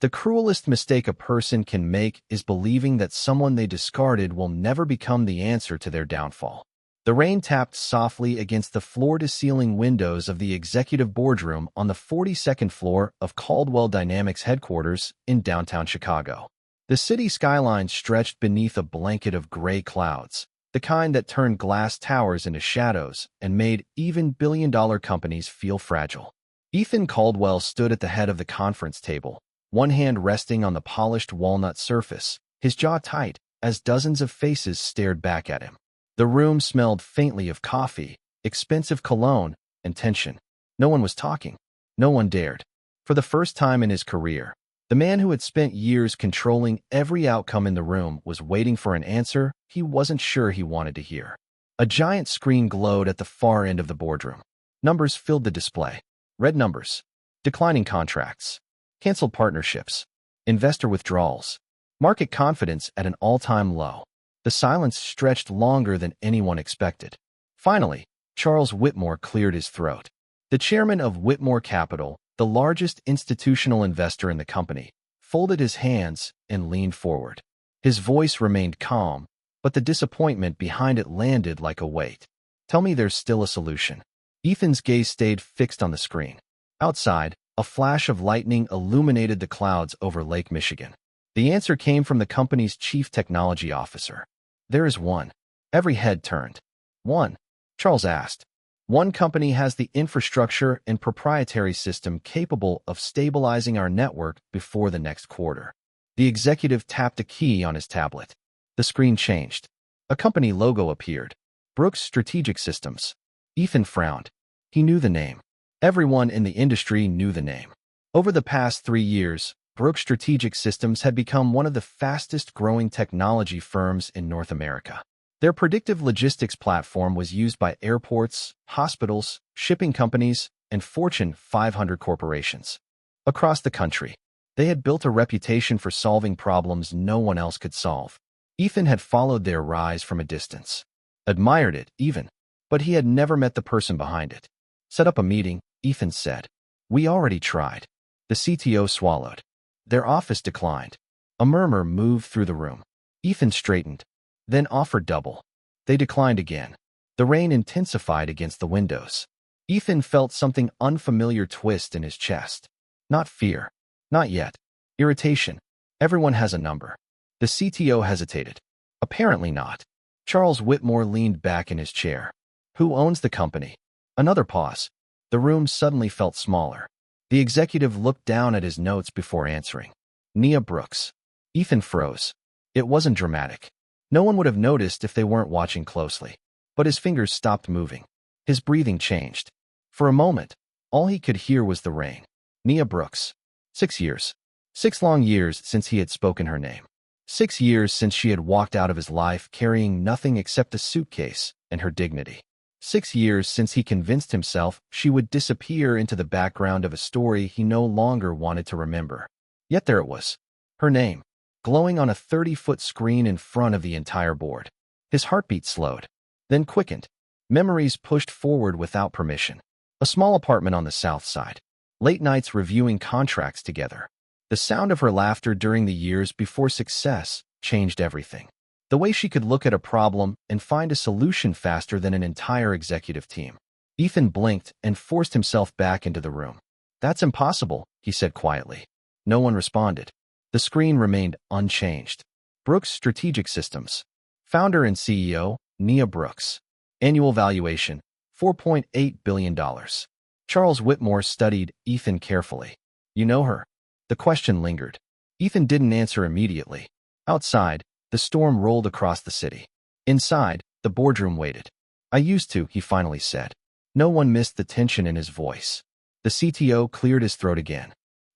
The cruelest mistake a person can make is believing that someone they discarded will never become the answer to their downfall. The rain tapped softly against the floor-to-ceiling windows of the executive boardroom on the 42nd floor of Caldwell Dynamics headquarters in downtown Chicago. The city skyline stretched beneath a blanket of gray clouds, the kind that turned glass towers into shadows and made even billion-dollar companies feel fragile. Ethan Caldwell stood at the head of the conference table, one hand resting on the polished walnut surface, his jaw tight as dozens of faces stared back at him. The room smelled faintly of coffee, expensive cologne, and tension. No one was talking. No one dared. For the first time in his career, the man who had spent years controlling every outcome in the room was waiting for an answer he wasn't sure he wanted to hear. A giant screen glowed at the far end of the boardroom. Numbers filled the display. Red numbers. Declining contracts. Canceled partnerships. Investor withdrawals. Market confidence at an all-time low. The silence stretched longer than anyone expected. Finally, Charles Whitmore cleared his throat. The chairman of Whitmore Capital, the largest institutional investor in the company, folded his hands and leaned forward. His voice remained calm, but the disappointment behind it landed like a weight. "Tell me there's still a solution." Ethan's gaze stayed fixed on the screen. Outside, a flash of lightning illuminated the clouds over Lake Michigan. The answer came from the company's chief technology officer. "There is one." Every head turned. "One?" Charles asked. "One company has the infrastructure and proprietary system capable of stabilizing our network before the next quarter." The executive tapped a key on his tablet. The screen changed. A company logo appeared. Brooks Strategic Systems. Ethan frowned. He knew the name. Everyone in the industry knew the name. Over the past 3 years, Brooks Strategic Systems had become one of the fastest-growing technology firms in North America. Their predictive logistics platform was used by airports, hospitals, shipping companies, and Fortune 500 corporations. Across the country, they had built a reputation for solving problems no one else could solve. Ethan had followed their rise from a distance. Admired it, even. But he had never met the person behind it. "Set up a meeting," Ethan said. "We already tried." The CTO swallowed. Their office declined. A murmur moved through the room. Ethan straightened, then offered double. They declined again. The rain intensified against the windows. Ethan felt something unfamiliar twist in his chest. Not fear. Not yet. Irritation. Everyone has a number. The CTO hesitated. Apparently not. Charles Whitmore leaned back in his chair. "Who owns the company?" Another pause. The room suddenly felt smaller. The executive looked down at his notes before answering. "Nia Brooks." Ethan froze. It wasn't dramatic. No one would have noticed if they weren't watching closely. But his fingers stopped moving. His breathing changed. For a moment, all he could hear was the rain. Nia Brooks. 6 years. 6 long years since he had spoken her name. 6 years since she had walked out of his life carrying nothing except a suitcase and her dignity. 6 years since he convinced himself she would disappear into the background of a story he no longer wanted to remember. Yet there it was. Her name, glowing on a 30-foot screen in front of the entire board. His heartbeat slowed, then quickened. Memories pushed forward without permission. A small apartment on the south side. Late nights reviewing contracts together. The sound of her laughter during the years before success changed everything. The way she could look at a problem and find a solution faster than an entire executive team. Ethan blinked and forced himself back into the room. "That's impossible," he said quietly. No one responded. The screen remained unchanged. Brooks Strategic Systems. Founder and CEO, Nia Brooks. Annual valuation, $4.8 billion. Charles Whitmore studied Ethan carefully. "You know her?" The question lingered. Ethan didn't answer immediately. Outside, the storm rolled across the city. Inside, the boardroom waited. "I used to," he finally said. No one missed the tension in his voice. The CTO cleared his throat again.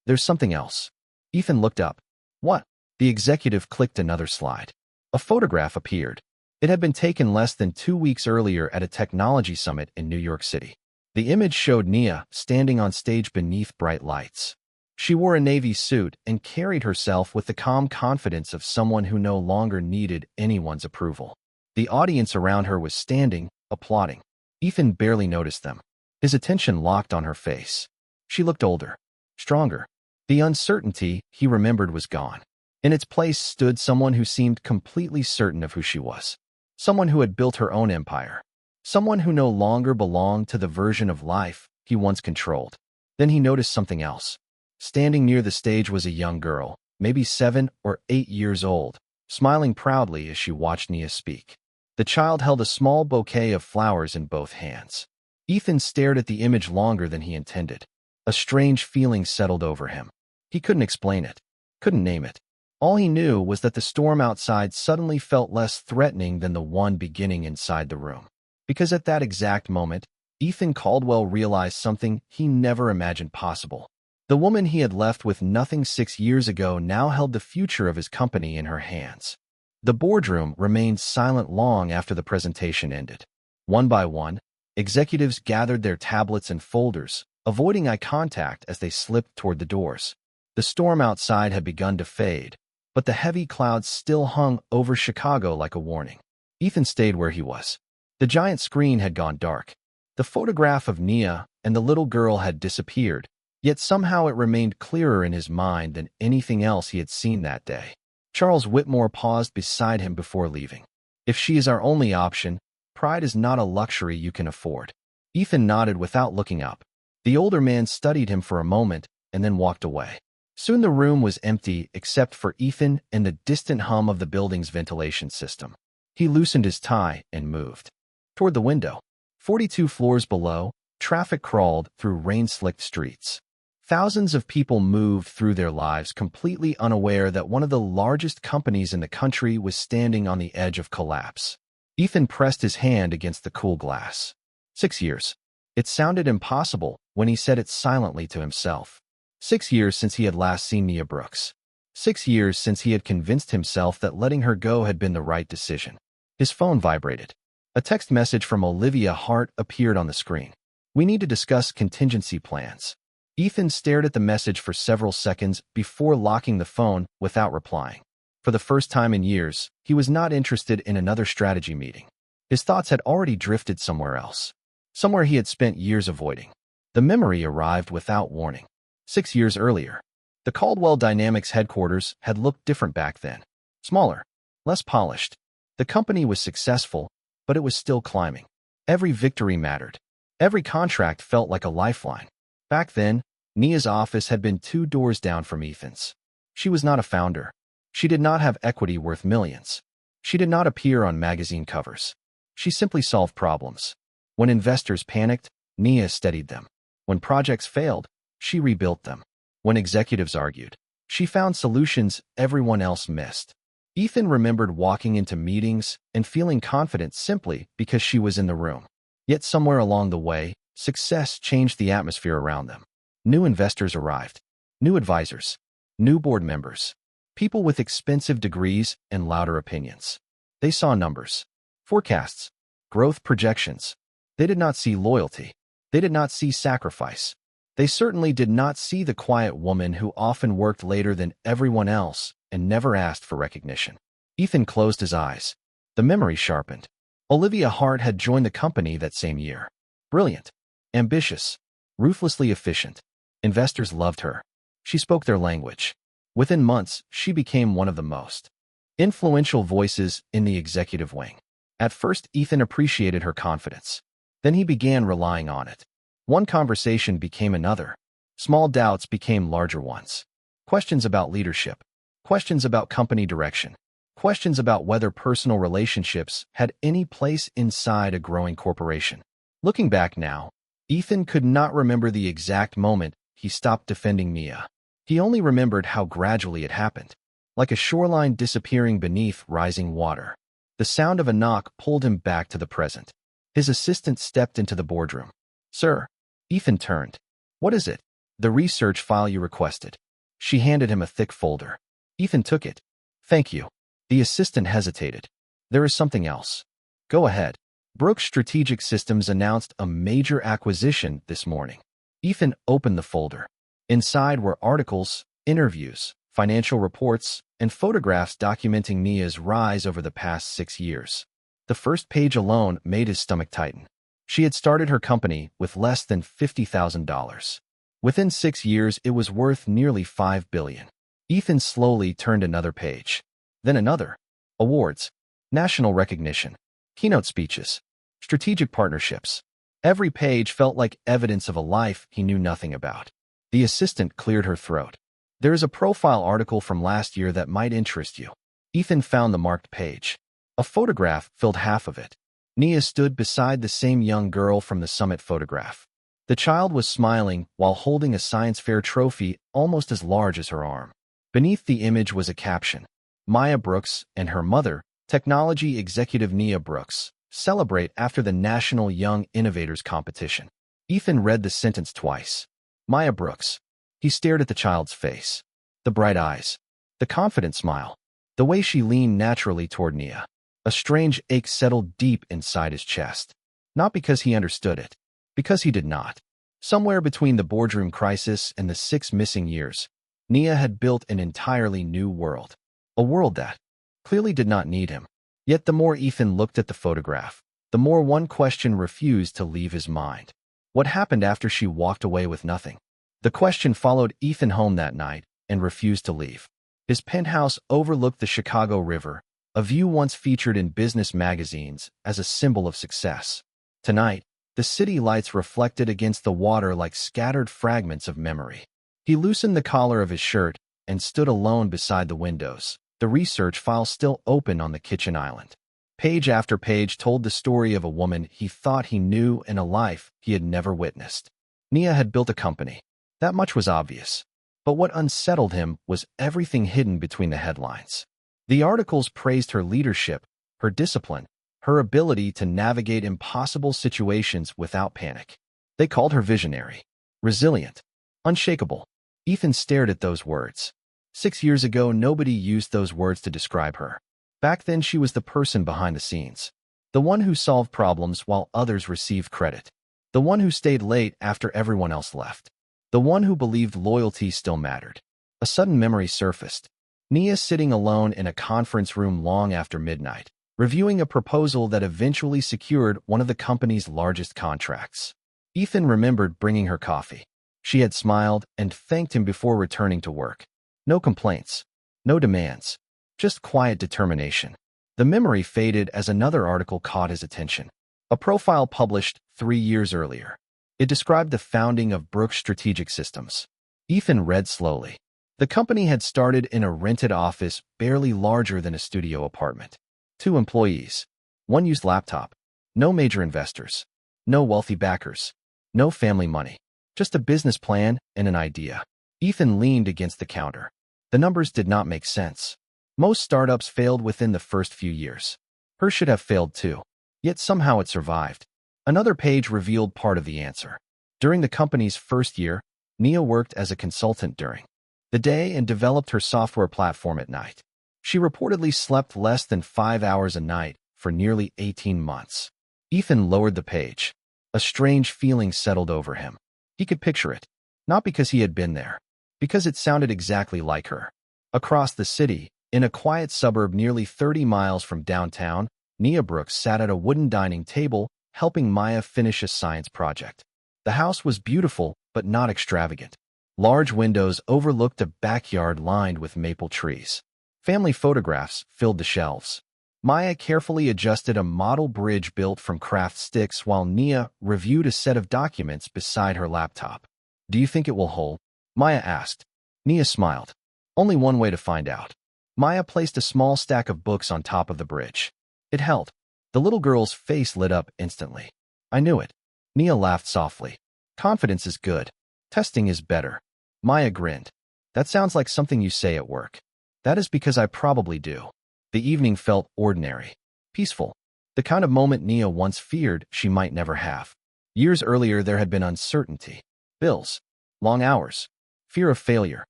"There's something else." Ethan looked up. "What?" The executive clicked another slide. A photograph appeared. It had been taken less than 2 weeks earlier at a technology summit in New York City. The image showed Nia standing on stage beneath bright lights. She wore a navy suit and carried herself with the calm confidence of someone who no longer needed anyone's approval. The audience around her was standing, applauding. Ethan barely noticed them. His attention locked on her face. She looked older, stronger, The uncertainty he remembered was gone. In its place stood someone who seemed completely certain of who she was. Someone who had built her own empire. Someone who no longer belonged to the version of life he once controlled. Then he noticed something else. Standing near the stage was a young girl, maybe 7 or 8 years old, smiling proudly as she watched Nia speak. The child held a small bouquet of flowers in both hands. Ethan stared at the image longer than he intended. A strange feeling settled over him. He couldn't explain it, couldn't name it. All he knew was that the storm outside suddenly felt less threatening than the one beginning inside the room. Because at that exact moment, Ethan Caldwell realized something he never imagined possible. The woman he had left with nothing 6 years ago now held the future of his company in her hands. The boardroom remained silent long after the presentation ended. One by one, executives gathered their tablets and folders, avoiding eye contact as they slipped toward the doors. The storm outside had begun to fade, but the heavy clouds still hung over Chicago like a warning. Ethan stayed where he was. The giant screen had gone dark. The photograph of Nia and the little girl had disappeared, yet somehow it remained clearer in his mind than anything else he had seen that day. Charles Whitmore paused beside him before leaving. If she is our only option, pride is not a luxury you can afford. Ethan nodded without looking up. The older man studied him for a moment and then walked away. Soon the room was empty except for Ethan and the distant hum of the building's ventilation system. He loosened his tie and moved toward the window. 42 floors below, traffic crawled through rain-slicked streets. Thousands of people moved through their lives completely unaware that one of the largest companies in the country was standing on the edge of collapse. Ethan pressed his hand against the cool glass. 6 years. It sounded impossible when he said it silently to himself. 6 years since he had last seen Nia Brooks. 6 years since he had convinced himself that letting her go had been the right decision. His phone vibrated. A text message from Olivia Hart appeared on the screen. "We need to discuss contingency plans." Ethan stared at the message for several seconds before locking the phone without replying. For the first time in years, he was not interested in another strategy meeting. His thoughts had already drifted somewhere else. Somewhere he had spent years avoiding. The memory arrived without warning. 6 years earlier, the Caldwell Dynamics headquarters had looked different back then. Smaller, less polished. The company was successful, but it was still climbing. Every victory mattered. Every contract felt like a lifeline. Back then, Nia's office had been 2 doors down from Ethan's. She was not a founder. She did not have equity worth millions. She did not appear on magazine covers. She simply solved problems. When investors panicked, Nia steadied them. When projects failed, she rebuilt them. When executives argued, she found solutions everyone else missed. Ethan remembered walking into meetings and feeling confident simply because she was in the room. Yet somewhere along the way, success changed the atmosphere around them. New investors arrived. New advisors. New board members. People with expensive degrees and louder opinions. They saw numbers. Forecasts. Growth projections. They did not see loyalty. They did not see sacrifice. They certainly did not see the quiet woman who often worked later than everyone else and never asked for recognition. Ethan closed his eyes. The memory sharpened. Olivia Hart had joined the company that same year. Brilliant. Ambitious. Ruthlessly efficient. Investors loved her. She spoke their language. Within months, she became one of the most influential voices in the executive wing. At first, Ethan appreciated her confidence. Then he began relying on it. One conversation became another. Small doubts became larger ones. Questions about leadership. Questions about company direction. Questions about whether personal relationships had any place inside a growing corporation. Looking back now, Ethan could not remember the exact moment he stopped defending Nia. He only remembered how gradually it happened, like a shoreline disappearing beneath rising water. The sound of a knock pulled him back to the present. His assistant stepped into the boardroom. "Sir." Ethan turned. "What is it?" "The research file you requested." She handed him a thick folder. Ethan took it. "Thank you." The assistant hesitated. "There is something else." "Go ahead." Brooks Strategic Systems announced a major acquisition this morning. Ethan opened the folder. Inside were articles, interviews, financial reports, and photographs documenting Nia's rise over the past 6 years. The first page alone made his stomach tighten. She had started her company with less than $50,000. Within 6 years, it was worth nearly $5 billion. Ethan slowly turned another page. Then another. Awards. National recognition. Keynote speeches. Strategic partnerships. Every page felt like evidence of a life he knew nothing about. The assistant cleared her throat. There is a profile article from last year that might interest you. Ethan found the marked page. A photograph filled half of it. Nia stood beside the same young girl from the summit photograph. The child was smiling while holding a science fair trophy almost as large as her arm. Beneath the image was a caption. Nia Brooks and her mother, technology executive Nia Brooks, celebrate after the National Young Innovators Competition. Ethan read the sentence twice. Nia Brooks. He stared at the child's face. The bright eyes. The confident smile. The way she leaned naturally toward Nia. A strange ache settled deep inside his chest. Not because he understood it. Because he did not. Somewhere between the boardroom crisis and the 6 missing years, Nia had built an entirely new world. A world that clearly did not need him. Yet the more Ethan looked at the photograph, the more one question refused to leave his mind. What happened after she walked away with nothing? The question followed Ethan home that night and refused to leave. His penthouse overlooked the Chicago River, a view once featured in business magazines as a symbol of success. Tonight, the city lights reflected against the water like scattered fragments of memory. He loosened the collar of his shirt and stood alone beside the windows, the research file still open on the kitchen island. Page after page told the story of a woman he thought he knew and a life he had never witnessed. Nia had built a company. That much was obvious. But what unsettled him was everything hidden between the headlines. The articles praised her leadership, her discipline, her ability to navigate impossible situations without panic. They called her visionary, resilient, unshakable. Ethan stared at those words. 6 years ago, nobody used those words to describe her. Back then, she was the person behind the scenes. The one who solved problems while others received credit. The one who stayed late after everyone else left. The one who believed loyalty still mattered. A sudden memory surfaced. Nia sitting alone in a conference room long after midnight, reviewing a proposal that eventually secured one of the company's largest contracts. Ethan remembered bringing her coffee. She had smiled and thanked him before returning to work. No complaints. No demands. Just quiet determination. The memory faded as another article caught his attention. A profile published 3 years earlier. It described the founding of Brooks Strategic Systems. Ethan read slowly. The company had started in a rented office barely larger than a studio apartment. 2 employees. 1 used laptop. No major investors. No wealthy backers. No family money. Just a business plan and an idea. Ethan leaned against the counter. The numbers did not make sense. Most startups failed within the first few years. Hers should have failed too. Yet somehow it survived. Another page revealed part of the answer. During the company's first year, Nia worked as a consultant during the day and developed her software platform at night. She reportedly slept less than 5 hours a night for nearly 18 months. Ethan lowered the page. A strange feeling settled over him. He could picture it. Not because he had been there. Because it sounded exactly like her. Across the city, in a quiet suburb nearly 30 miles from downtown, Nia Brooks sat at a wooden dining table, helping Maya finish a science project. The house was beautiful, but not extravagant. Large windows overlooked a backyard lined with maple trees. Family photographs filled the shelves. Maya carefully adjusted a model bridge built from craft sticks while Nia reviewed a set of documents beside her laptop. "Do you think it will hold?" Maya asked. Nia smiled. "Only one way to find out." Maya placed a small stack of books on top of the bridge. It held. The little girl's face lit up instantly. "I knew it." Nia laughed softly. "Confidence is good. Testing is better." Maya grinned. "That sounds like something you say at work." "That is because I probably do." The evening felt ordinary. Peaceful. The kind of moment Nia once feared she might never have. Years earlier there had been uncertainty. Bills. Long hours. Fear of failure.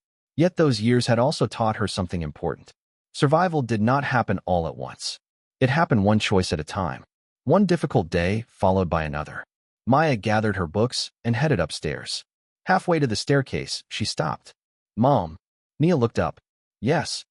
Yet those years had also taught her something important. Survival did not happen all at once. It happened one choice at a time. One difficult day followed by another. Maya gathered her books and headed upstairs. Halfway to the staircase, she stopped. "Mom." Nia looked up. "Yes.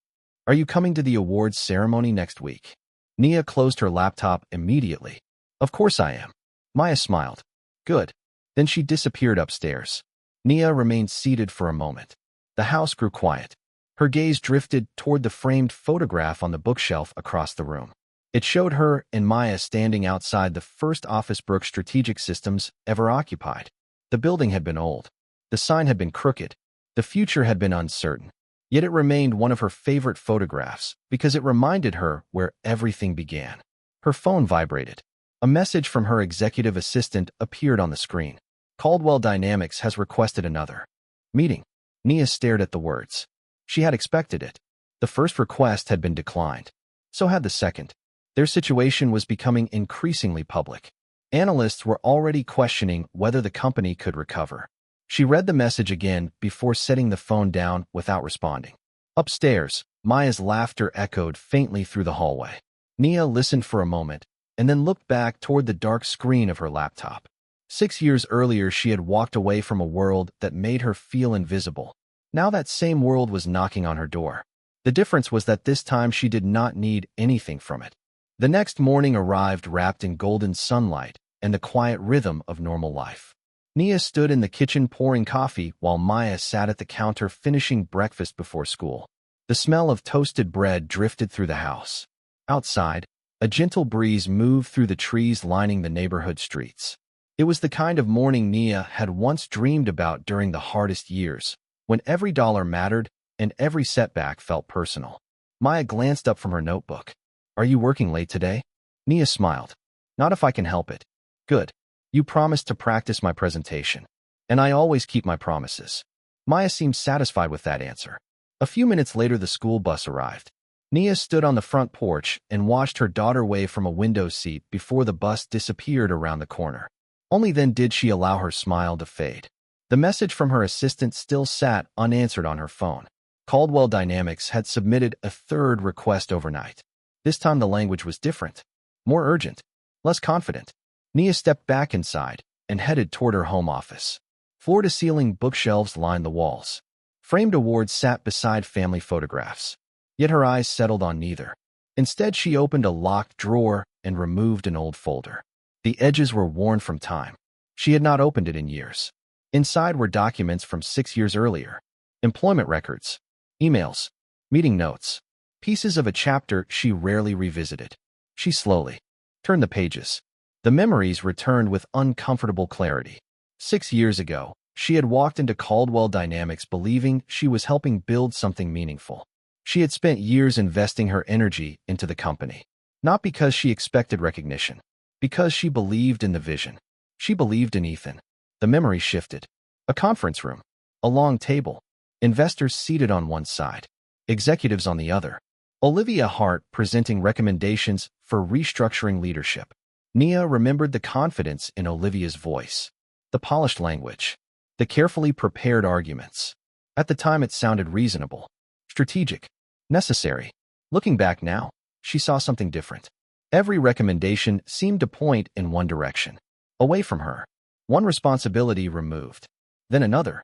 Are you coming to the awards ceremony next week?" Nia closed her laptop immediately. "Of course I am." Maya smiled. "Good." Then she disappeared upstairs. Nia remained seated for a moment. The house grew quiet. Her gaze drifted toward the framed photograph on the bookshelf across the room. It showed her and Maya standing outside the first office Brooks Strategic Systems ever occupied. The building had been old. The sign had been crooked. The future had been uncertain. Yet it remained one of her favorite photographs because it reminded her where everything began. Her phone vibrated. A message from her executive assistant appeared on the screen. Caldwell Dynamics has requested another meeting. Nia stared at the words. She had expected it. The first request had been declined. So had the second. Their situation was becoming increasingly public. Analysts were already questioning whether the company could recover. She read the message again before setting the phone down without responding. Upstairs, Maya's laughter echoed faintly through the hallway. Nia listened for a moment and then looked back toward the dark screen of her laptop. 6 years earlier, she had walked away from a world that made her feel invisible. Now that same world was knocking on her door. The difference was that this time she did not need anything from it. The next morning arrived wrapped in golden sunlight and the quiet rhythm of normal life. Nia stood in the kitchen pouring coffee while Maya sat at the counter finishing breakfast before school. The smell of toasted bread drifted through the house. Outside, a gentle breeze moved through the trees lining the neighborhood streets. It was the kind of morning Nia had once dreamed about during the hardest years, when every dollar mattered and every setback felt personal. Maya glanced up from her notebook. Are you working late today? Nia smiled. Not if I can help it. Good. You promised to practice my presentation. And I always keep my promises. Maya seemed satisfied with that answer. A few minutes later, the school bus arrived. Nia stood on the front porch and watched her daughter wave from a window seat before the bus disappeared around the corner. Only then did she allow her smile to fade. The message from her assistant still sat unanswered on her phone. Caldwell Dynamics had submitted a third request overnight. This time the language was different, more urgent, less confident. Nia stepped back inside and headed toward her home office. Floor-to-ceiling bookshelves lined the walls. Framed awards sat beside family photographs. Yet her eyes settled on neither. Instead, she opened a locked drawer and removed an old folder. The edges were worn from time. She had not opened it in years. Inside were documents from 6 years earlier. Employment records, emails, meeting notes, pieces of a chapter she rarely revisited. She slowly turned the pages. The memories returned with uncomfortable clarity. 6 years ago, she had walked into Caldwell Dynamics believing she was helping build something meaningful. She had spent years investing her energy into the company, not because she expected recognition, because she believed in the vision. She believed in Ethan. The memory shifted. A conference room, a long table, investors seated on one side, executives on the other. Olivia Hart presenting recommendations for restructuring leadership. Nia remembered the confidence in Olivia's voice, the polished language, the carefully prepared arguments. At the time, it sounded reasonable, strategic, necessary. Looking back now, she saw something different. Every recommendation seemed to point in one direction, away from her. One responsibility removed, then another,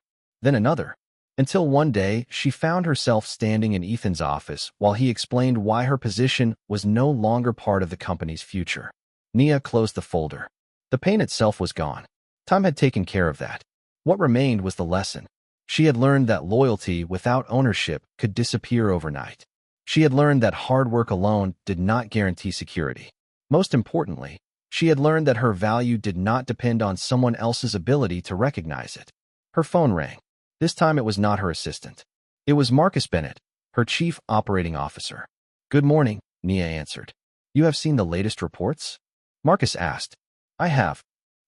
until one day she found herself standing in Ethan's office while he explained why her position was no longer part of the company's future. Nia closed the folder. The pain itself was gone. Time had taken care of that. What remained was the lesson. She had learned that loyalty without ownership could disappear overnight. She had learned that hard work alone did not guarantee security. Most importantly, she had learned that her value did not depend on someone else's ability to recognize it. Her phone rang. This time it was not her assistant. It was Marcus Bennett, her chief operating officer. Good morning, Nia answered. You have seen the latest reports? Marcus asked. I have.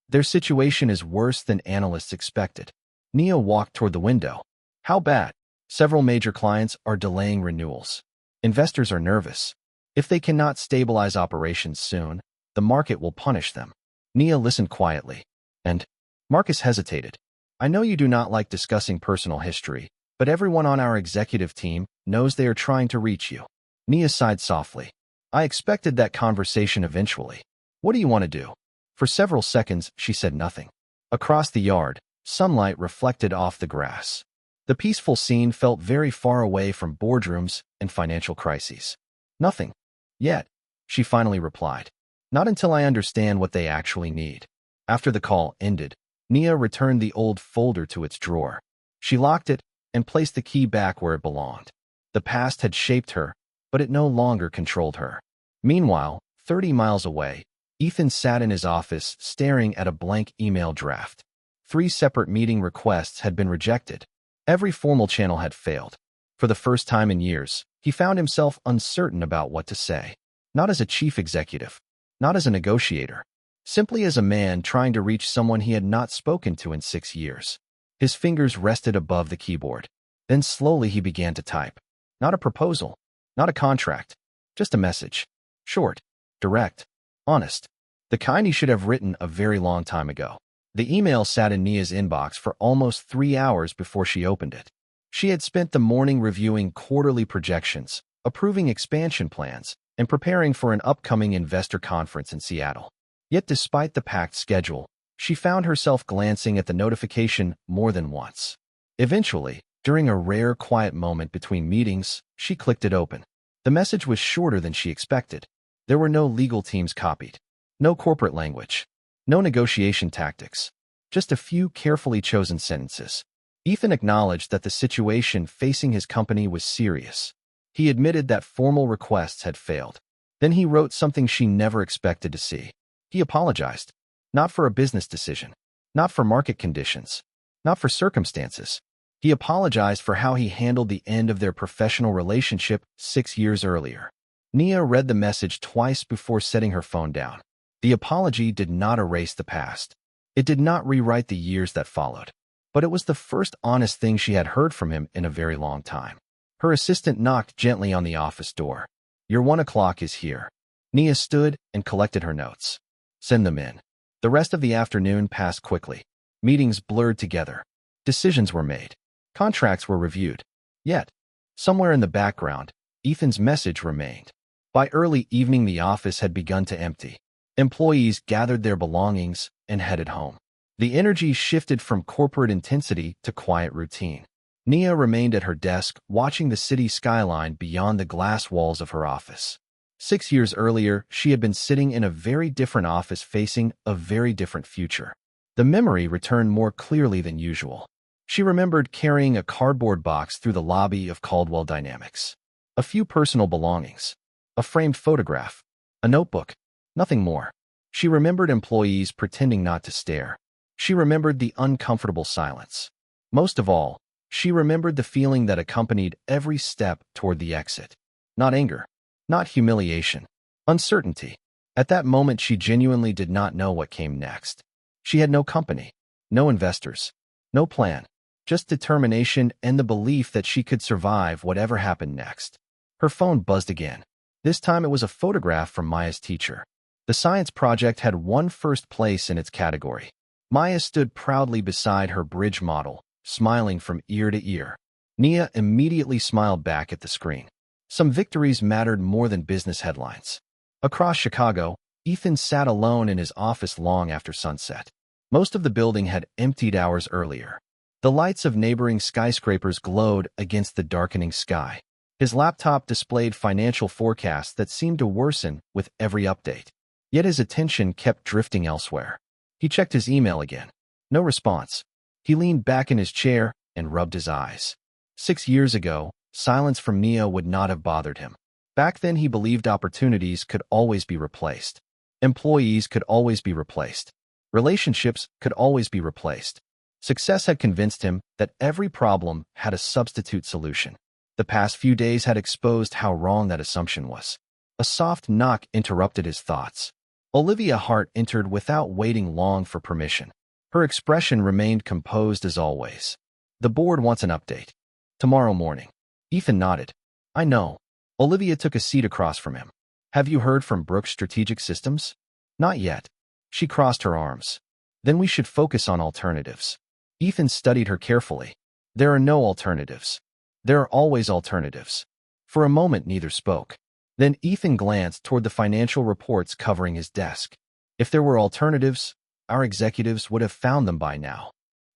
Their situation is worse than analysts expected. Nia walked toward the window. How bad? Several major clients are delaying renewals. Investors are nervous. If they cannot stabilize operations soon, the market will punish them. Nia listened quietly. And Marcus hesitated. I know you do not like discussing personal history, but everyone on our executive team knows they are trying to reach you. Nia sighed softly. I expected that conversation eventually. What do you want to do? For several seconds, she said nothing. Across the yard, sunlight reflected off the grass. The peaceful scene felt very far away from boardrooms and financial crises. Nothing. Yet, she finally replied. Not until I understand what they actually need. After the call ended, Nia returned the old folder to its drawer. She locked it and placed the key back where it belonged. The past had shaped her, but it no longer controlled her. Meanwhile, 30 miles away, Ethan sat in his office staring at a blank email draft. 3 separate meeting requests had been rejected. Every formal channel had failed. For the first time in years, he found himself uncertain about what to say. Not as a chief executive, not as a negotiator, simply as a man trying to reach someone he had not spoken to in 6 years. His fingers rested above the keyboard. Then slowly he began to type. Not a proposal, not a contract, just a message. Short, direct, honest. The kind he should have written a very long time ago. The email sat in Nia's inbox for almost 3 hours before she opened it. She had spent the morning reviewing quarterly projections, approving expansion plans, and preparing for an upcoming investor conference in Seattle. Yet despite the packed schedule, she found herself glancing at the notification more than once. Eventually, during a rare quiet moment between meetings, she clicked it open. The message was shorter than she expected. There were no legal teams copied, no corporate language, no negotiation tactics, just a few carefully chosen sentences. Ethan acknowledged that the situation facing his company was serious. He admitted that formal requests had failed. Then he wrote something she never expected to see. He apologized. Not for a business decision, not for market conditions, not for circumstances. He apologized for how he handled the end of their professional relationship 6 years earlier. Nia read the message twice before setting her phone down. The apology did not erase the past. It did not rewrite the years that followed. But it was the first honest thing she had heard from him in a very long time. Her assistant knocked gently on the office door. "Your 1 o'clock is here." Nia stood and collected her notes. "Send them in." The rest of the afternoon passed quickly. Meetings blurred together. Decisions were made. Contracts were reviewed. Yet, somewhere in the background, Ethan's message remained. By early evening, the office had begun to empty. Employees gathered their belongings and headed home. The energy shifted from corporate intensity to quiet routine. Nia remained at her desk, watching the city skyline beyond the glass walls of her office. 6 years earlier, she had been sitting in a very different office facing a very different future. The memory returned more clearly than usual. She remembered carrying a cardboard box through the lobby of Caldwell Dynamics. A few personal belongings. A framed photograph. A notebook. Nothing more. She remembered employees pretending not to stare. She remembered the uncomfortable silence. Most of all, she remembered the feeling that accompanied every step toward the exit. Not anger. Not humiliation. Uncertainty. At that moment, she genuinely did not know what came next. She had no company, no investors, no plan, just determination and the belief that she could survive whatever happened next. Her phone buzzed again. This time it was a photograph from Maya's teacher. The science project had won first place in its category. Maya stood proudly beside her bridge model, smiling from ear to ear. Nia immediately smiled back at the screen. Some victories mattered more than business headlines. Across Chicago, Ethan sat alone in his office long after sunset. Most of the building had emptied hours earlier. The lights of neighboring skyscrapers glowed against the darkening sky. His laptop displayed financial forecasts that seemed to worsen with every update. Yet his attention kept drifting elsewhere. He checked his email again. No response. He leaned back in his chair and rubbed his eyes. 6 years ago, silence from Nia would not have bothered him. Back then, he believed opportunities could always be replaced. Employees could always be replaced. Relationships could always be replaced. Success had convinced him that every problem had a substitute solution. The past few days had exposed how wrong that assumption was. A soft knock interrupted his thoughts. Olivia Hart entered without waiting long for permission. Her expression remained composed as always. "The board wants an update. Tomorrow morning." Ethan nodded. "I know." Olivia took a seat across from him. "Have you heard from Brooks Strategic Systems?" "Not yet." She crossed her arms. "Then we should focus on alternatives." Ethan studied her carefully. "There are no alternatives. There are always alternatives." For a moment, neither spoke. Then Ethan glanced toward the financial reports covering his desk. If there were alternatives, our executives would have found them by now.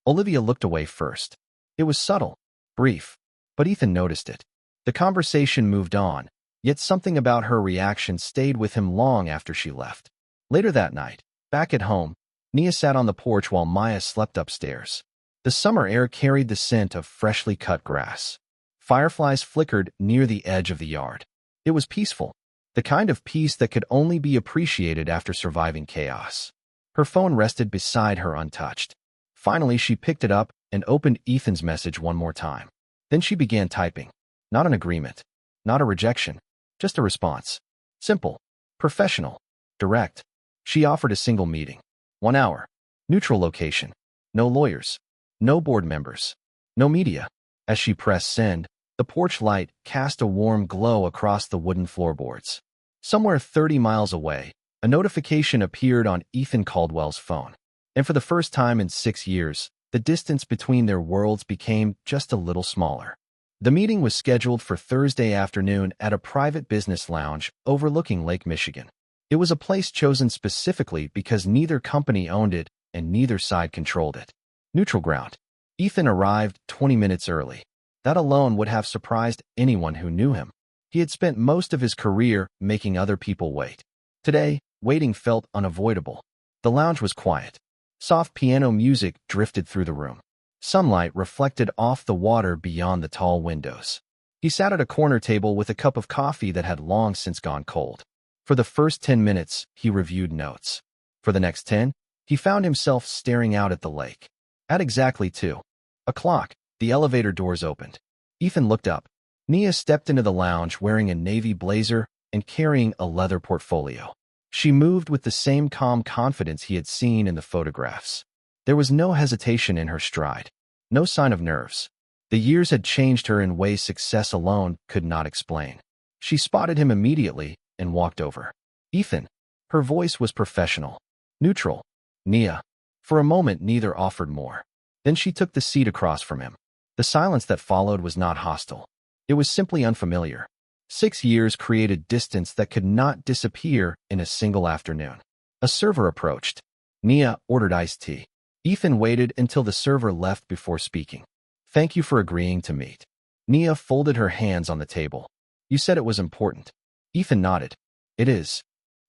Olivia looked away first. It was subtle, brief, but Ethan noticed it. The conversation moved on, yet something about her reaction stayed with him long after she left. Later that night, back at home, Nia sat on the porch while Maya slept upstairs. The summer air carried the scent of freshly cut grass. Fireflies flickered near the edge of the yard. It was peaceful, the kind of peace that could only be appreciated after surviving chaos. Her phone rested beside her untouched. Finally, she picked it up and opened Ethan's message one more time. Then she began typing. Not an agreement. Not a rejection. Just a response. Simple. Professional. Direct. She offered a single meeting. 1 hour. Neutral location. No lawyers. No board members. No media. As she pressed send, the porch light cast a warm glow across the wooden floorboards. Somewhere 30 miles away, a notification appeared on Ethan Caldwell's phone. And for the first time in 6 years, the distance between their worlds became just a little smaller. The meeting was scheduled for Thursday afternoon at a private business lounge overlooking Lake Michigan. It was a place chosen specifically because neither company owned it and neither side controlled it. Neutral ground. Ethan arrived 20 minutes early. That alone would have surprised anyone who knew him. He had spent most of his career making other people wait. Today, waiting felt unavoidable. The lounge was quiet. Soft piano music drifted through the room. Sunlight reflected off the water beyond the tall windows. He sat at a corner table with a cup of coffee that had long since gone cold. For the first 10 minutes, he reviewed notes. For the next 10, he found himself staring out at the lake. At exactly 2 o'clock, the elevator doors opened. Ethan looked up. Nia stepped into the lounge wearing a navy blazer and carrying a leather portfolio. She moved with the same calm confidence he had seen in the photographs. There was no hesitation in her stride, no sign of nerves. The years had changed her in ways success alone could not explain. She spotted him immediately and walked over. Ethan. Her voice was professional. Neutral. Nia. For a moment, neither offered more. Then she took the seat across from him. The silence that followed was not hostile. It was simply unfamiliar. 6 years created distance that could not disappear in a single afternoon. A server approached. Nia ordered iced tea. Ethan waited until the server left before speaking. Thank you for agreeing to meet. Nia folded her hands on the table. You said it was important. Ethan nodded. It is.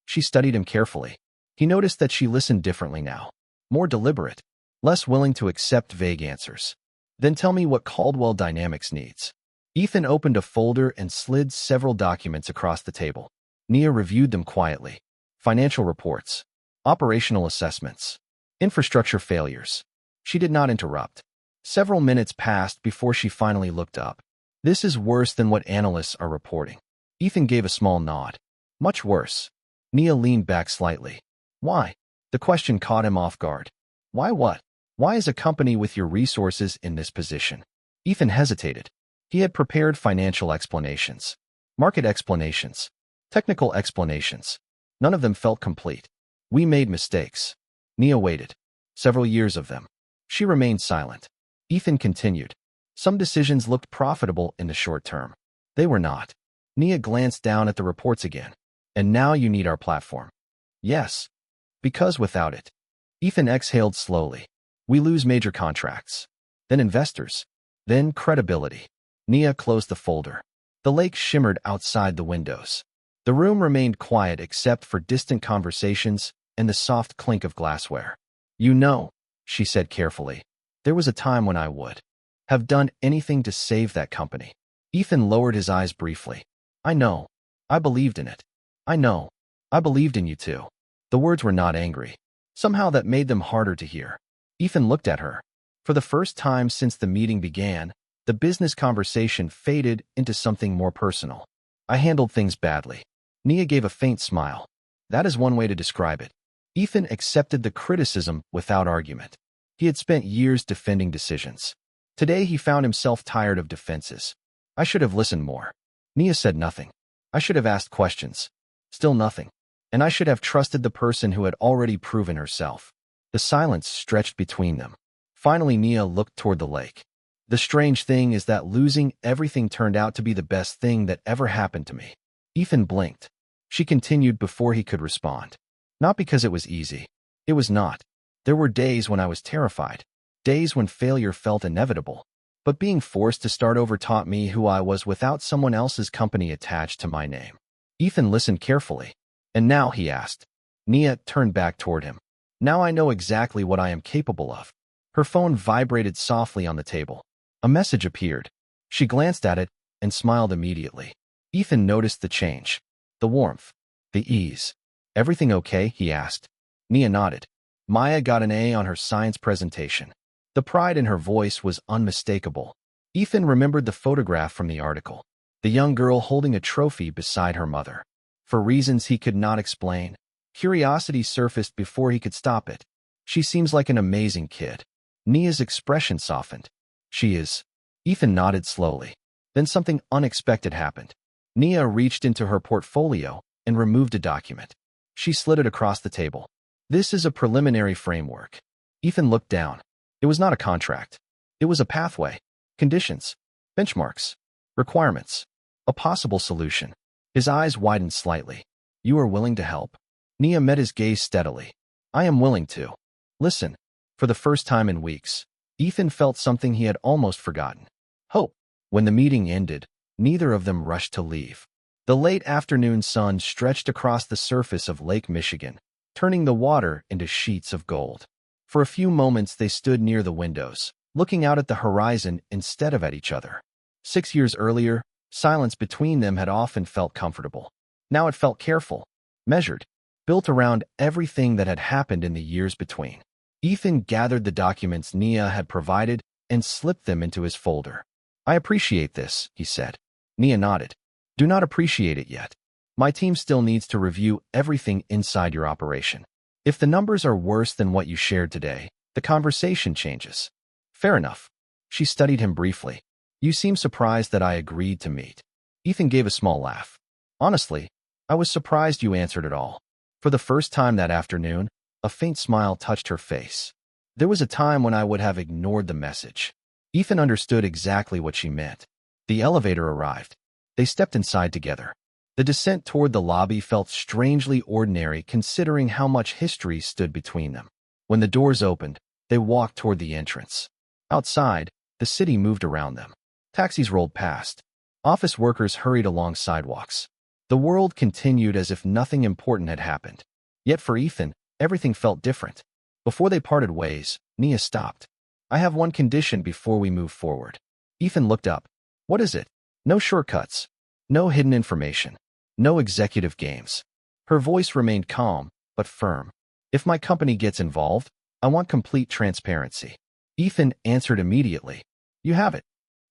She studied him carefully. He noticed that she listened differently now. More deliberate. Less willing to accept vague answers. Then tell me what Caldwell Dynamics needs. Ethan opened a folder and slid several documents across the table. Nia reviewed them quietly. Financial reports. Operational assessments. Infrastructure failures. She did not interrupt. Several minutes passed before she finally looked up. This is worse than what analysts are reporting. Ethan gave a small nod. Much worse. Nia leaned back slightly. Why? The question caught him off guard. Why what? Why is a company with your resources in this position? Ethan hesitated. He had prepared financial explanations, market explanations, technical explanations. None of them felt complete. We made mistakes. Nia waited. Several years of them. She remained silent. Ethan continued. Some decisions looked profitable in the short term. They were not. Nia glanced down at the reports again. And now you need our platform. Yes. Because without it. Ethan exhaled slowly. We lose major contracts. Then investors. Then credibility. Nia closed the folder. The lake shimmered outside the windows. The room remained quiet except for distant conversations and the soft clink of glassware. You know, she said carefully, there was a time when I would have done anything to save that company. Ethan lowered his eyes briefly. I know. I believed in it. I know. I believed in you too. The words were not angry. Somehow that made them harder to hear. Ethan looked at her. For the first time since the meeting began, the business conversation faded into something more personal. I handled things badly. Nia gave a faint smile. That is one way to describe it. Ethan accepted the criticism without argument. He had spent years defending decisions. Today he found himself tired of defenses. I should have listened more. Nia said nothing. I should have asked questions. Still nothing. And I should have trusted the person who had already proven herself. The silence stretched between them. Finally, Nia looked toward the lake. The strange thing is that losing everything turned out to be the best thing that ever happened to me. Ethan blinked. She continued before he could respond. Not because it was easy. It was not. There were days when I was terrified. Days when failure felt inevitable. But being forced to start over taught me who I was without someone else's company attached to my name. Ethan listened carefully. And now, he asked. Nia turned back toward him. Now I know exactly what I am capable of. Her phone vibrated softly on the table. A message appeared. She glanced at it and smiled immediately. Ethan noticed the change. The warmth. The ease. "Everything okay?" he asked. Nia nodded. Maya got an A on her science presentation. The pride in her voice was unmistakable. Ethan remembered the photograph from the article. The young girl holding a trophy beside her mother. For reasons he could not explain, curiosity surfaced before he could stop it. "She seems like an amazing kid." Nia's expression softened. "She is." Ethan nodded slowly. Then something unexpected happened. Nia reached into her portfolio and removed a document. She slid it across the table. "This is a preliminary framework." Ethan looked down. It was not a contract. It was a pathway. Conditions. Benchmarks. Requirements. A possible solution. His eyes widened slightly. "You are willing to help?" Nia met his gaze steadily. "I am willing to." Listen. For the first time in weeks, Ethan felt something he had almost forgotten. Hope. When the meeting ended, neither of them rushed to leave. The late afternoon sun stretched across the surface of Lake Michigan, turning the water into sheets of gold. For a few moments they stood near the windows, looking out at the horizon instead of at each other. 6 years earlier, silence between them had often felt comfortable. Now it felt careful, measured, built around everything that had happened in the years between. Ethan gathered the documents Nia had provided and slipped them into his folder. "I appreciate this," he said. Nia nodded. "Do not appreciate it yet. My team still needs to review everything inside your operation. If the numbers are worse than what you shared today, the conversation changes." "Fair enough." She studied him briefly. "You seem surprised that I agreed to meet." Ethan gave a small laugh. "Honestly, I was surprised you answered at all." For the first time that afternoon, a faint smile touched her face. "There was a time when I would have ignored the message." Ethan understood exactly what she meant. The elevator arrived. They stepped inside together. The descent toward the lobby felt strangely ordinary considering how much history stood between them. When the doors opened, they walked toward the entrance. Outside, the city moved around them. Taxis rolled past. Office workers hurried along sidewalks. The world continued as if nothing important had happened. Yet for Ethan, everything felt different. Before they parted ways, Nia stopped. "I have one condition before we move forward." Ethan looked up. "What is it?" "No shortcuts. No hidden information. No executive games." Her voice remained calm, but firm. "If my company gets involved, I want complete transparency." Ethan answered immediately. "You have it."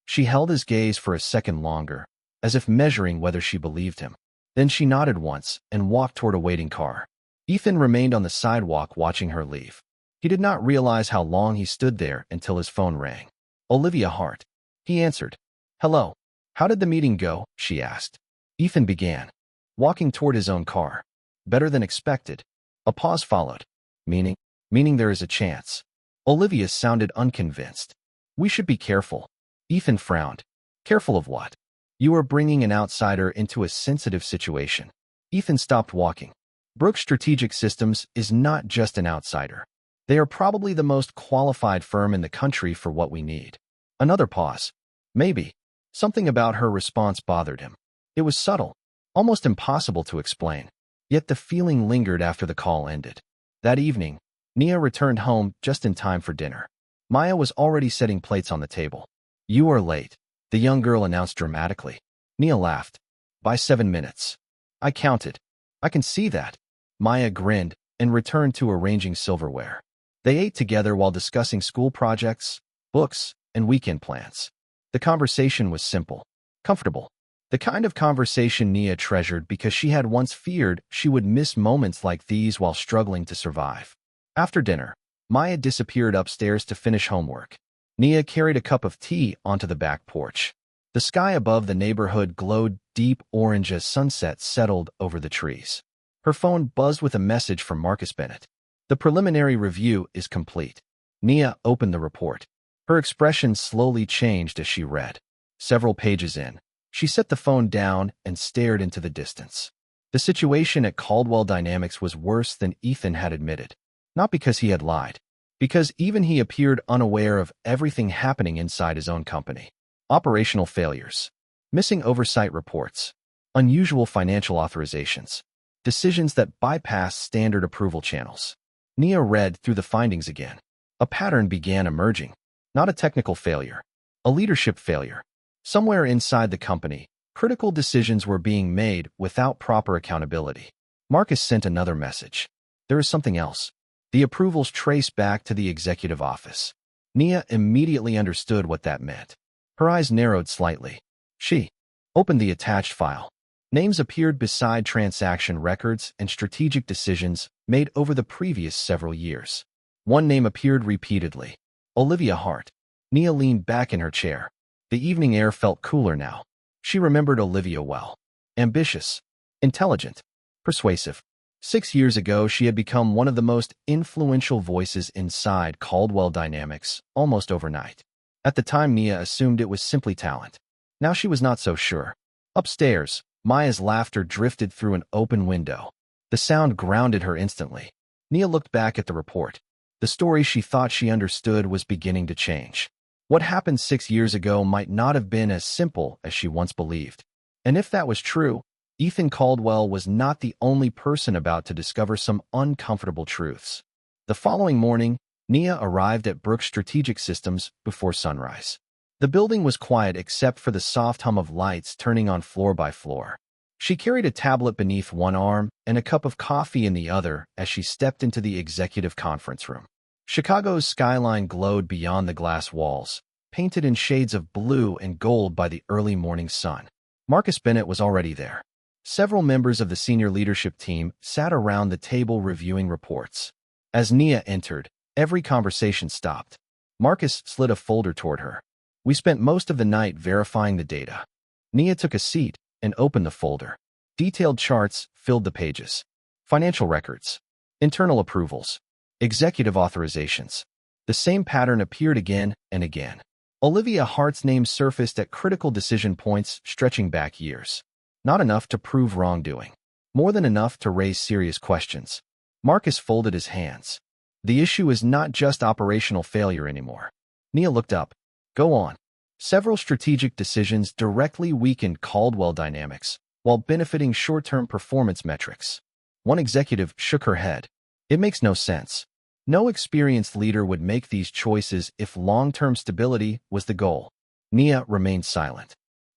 She held his gaze for a second longer, as if measuring whether she believed him. Then she nodded once and walked toward a waiting car. Ethan remained on the sidewalk watching her leave. He did not realize how long he stood there until his phone rang. "Olivia Hart." He answered. "Hello. How did the meeting go?" she asked. Ethan began, walking toward his own car. "Better than expected." A pause followed. "Meaning?" "Meaning there is a chance." Olivia sounded unconvinced. "We should be careful." Ethan frowned. "Careful of what?" "You are bringing an outsider into a sensitive situation." Ethan stopped walking. Brooks Strategic Systems is not just an outsider. They are probably the most qualified firm in the country for what we need. Another pause. "Maybe." Something about her response bothered him. It was subtle, almost impossible to explain. Yet the feeling lingered after the call ended. That evening, Nia returned home just in time for dinner. Maya was already setting plates on the table. "You are late," the young girl announced dramatically. Nia laughed. "By 7 minutes." "I counted." "I can see that." Maya grinned and returned to arranging silverware. They ate together while discussing school projects, books, and weekend plans. The conversation was simple, comfortable. The kind of conversation Nia treasured because she had once feared she would miss moments like these while struggling to survive. After dinner, Maya disappeared upstairs to finish homework. Nia carried a cup of tea onto the back porch. The sky above the neighborhood glowed deep orange as sunset settled over the trees. Her phone buzzed with a message from Marcus Bennett. "The preliminary review is complete." Nia opened the report. Her expression slowly changed as she read. Several pages in, she set the phone down and stared into the distance. The situation at Caldwell Dynamics was worse than Ethan had admitted. Not because he had lied, because even he appeared unaware of everything happening inside his own company. Operational failures, missing oversight reports, unusual financial authorizations, decisions that bypass standard approval channels. Nia read through the findings again. A pattern began emerging. Not a technical failure. A leadership failure. Somewhere inside the company, critical decisions were being made without proper accountability. Marcus sent another message. There is something else. The approvals trace back to the executive office. Nia immediately understood what that meant. Her eyes narrowed slightly. She opened the attached file. Names appeared beside transaction records and strategic decisions made over the previous several years. One name appeared repeatedly. Olivia Hart. Nia leaned back in her chair. The evening air felt cooler now. She remembered Olivia well. Ambitious. Intelligent. Persuasive. 6 years ago, she had become one of the most influential voices inside Caldwell Dynamics, almost overnight. At the time, Nia assumed it was simply talent. Now she was not so sure. Upstairs, Maya's laughter drifted through an open window. The sound grounded her instantly. Nia looked back at the report. The story she thought she understood was beginning to change. What happened 6 years ago might not have been as simple as she once believed. And if that was true, Ethan Caldwell was not the only person about to discover some uncomfortable truths. The following morning, Nia arrived at Brooks Strategic Systems before sunrise. The building was quiet except for the soft hum of lights turning on floor by floor. She carried a tablet beneath one arm and a cup of coffee in the other as she stepped into the executive conference room. Chicago's skyline glowed beyond the glass walls, painted in shades of blue and gold by the early morning sun. Marcus Bennett was already there. Several members of the senior leadership team sat around the table reviewing reports. As Nia entered, every conversation stopped. Marcus slid a folder toward her. We spent most of the night verifying the data. Nia took a seat and opened the folder. Detailed charts filled the pages. Financial records. Internal approvals. Executive authorizations. The same pattern appeared again and again. Olivia Hart's name surfaced at critical decision points stretching back years. Not enough to prove wrongdoing. More than enough to raise serious questions. Marcus folded his hands. The issue is not just operational failure anymore. Nia looked up. Go on. Several strategic decisions directly weakened Caldwell Dynamics, while benefiting short-term performance metrics. One executive shook her head. It makes no sense. No experienced leader would make these choices if long-term stability was the goal. Nia remained silent.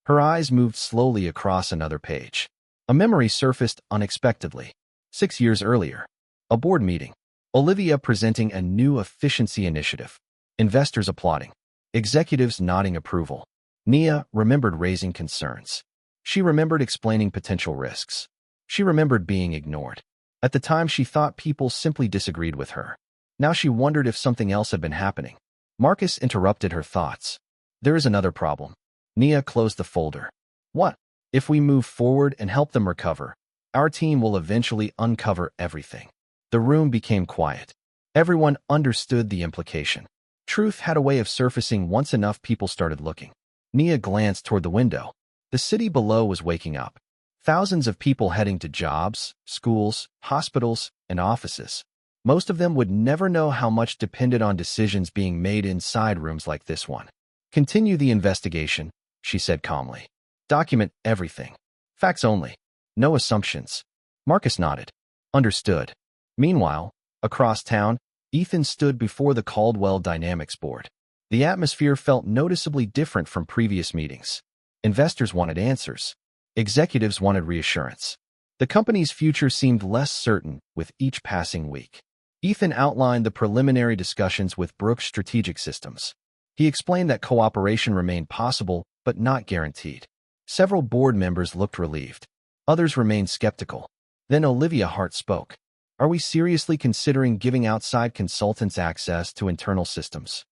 Her eyes moved slowly across another page. A memory surfaced unexpectedly. 6 years earlier. A board meeting. Olivia presenting a new efficiency initiative. Investors applauding. Executives nodding approval. Nia remembered raising concerns. She remembered explaining potential risks. She remembered being ignored. At the time, she thought people simply disagreed with her. Now she wondered if something else had been happening. Marcus interrupted her thoughts. There is another problem. Nia closed the folder. What? If we move forward and help them recover, our team will eventually uncover everything. The room became quiet. Everyone understood the implication. Truth had a way of surfacing once enough people started looking. Nia glanced toward the window. The city below was waking up. Thousands of people heading to jobs, schools, hospitals, and offices. Most of them would never know how much depended on decisions being made inside rooms like this one. Continue the investigation, she said calmly. Document everything. Facts only. No assumptions. Marcus nodded. Understood. Meanwhile, across town, Ethan stood before the Caldwell Dynamics board. The atmosphere felt noticeably different from previous meetings. Investors wanted answers. Executives wanted reassurance. The company's future seemed less certain with each passing week. Ethan outlined the preliminary discussions with Brooks Strategic Systems. He explained that cooperation remained possible, but not guaranteed. Several board members looked relieved. Others remained skeptical. Then Olivia Hart spoke. Are we seriously considering giving outside consultants access to internal systems?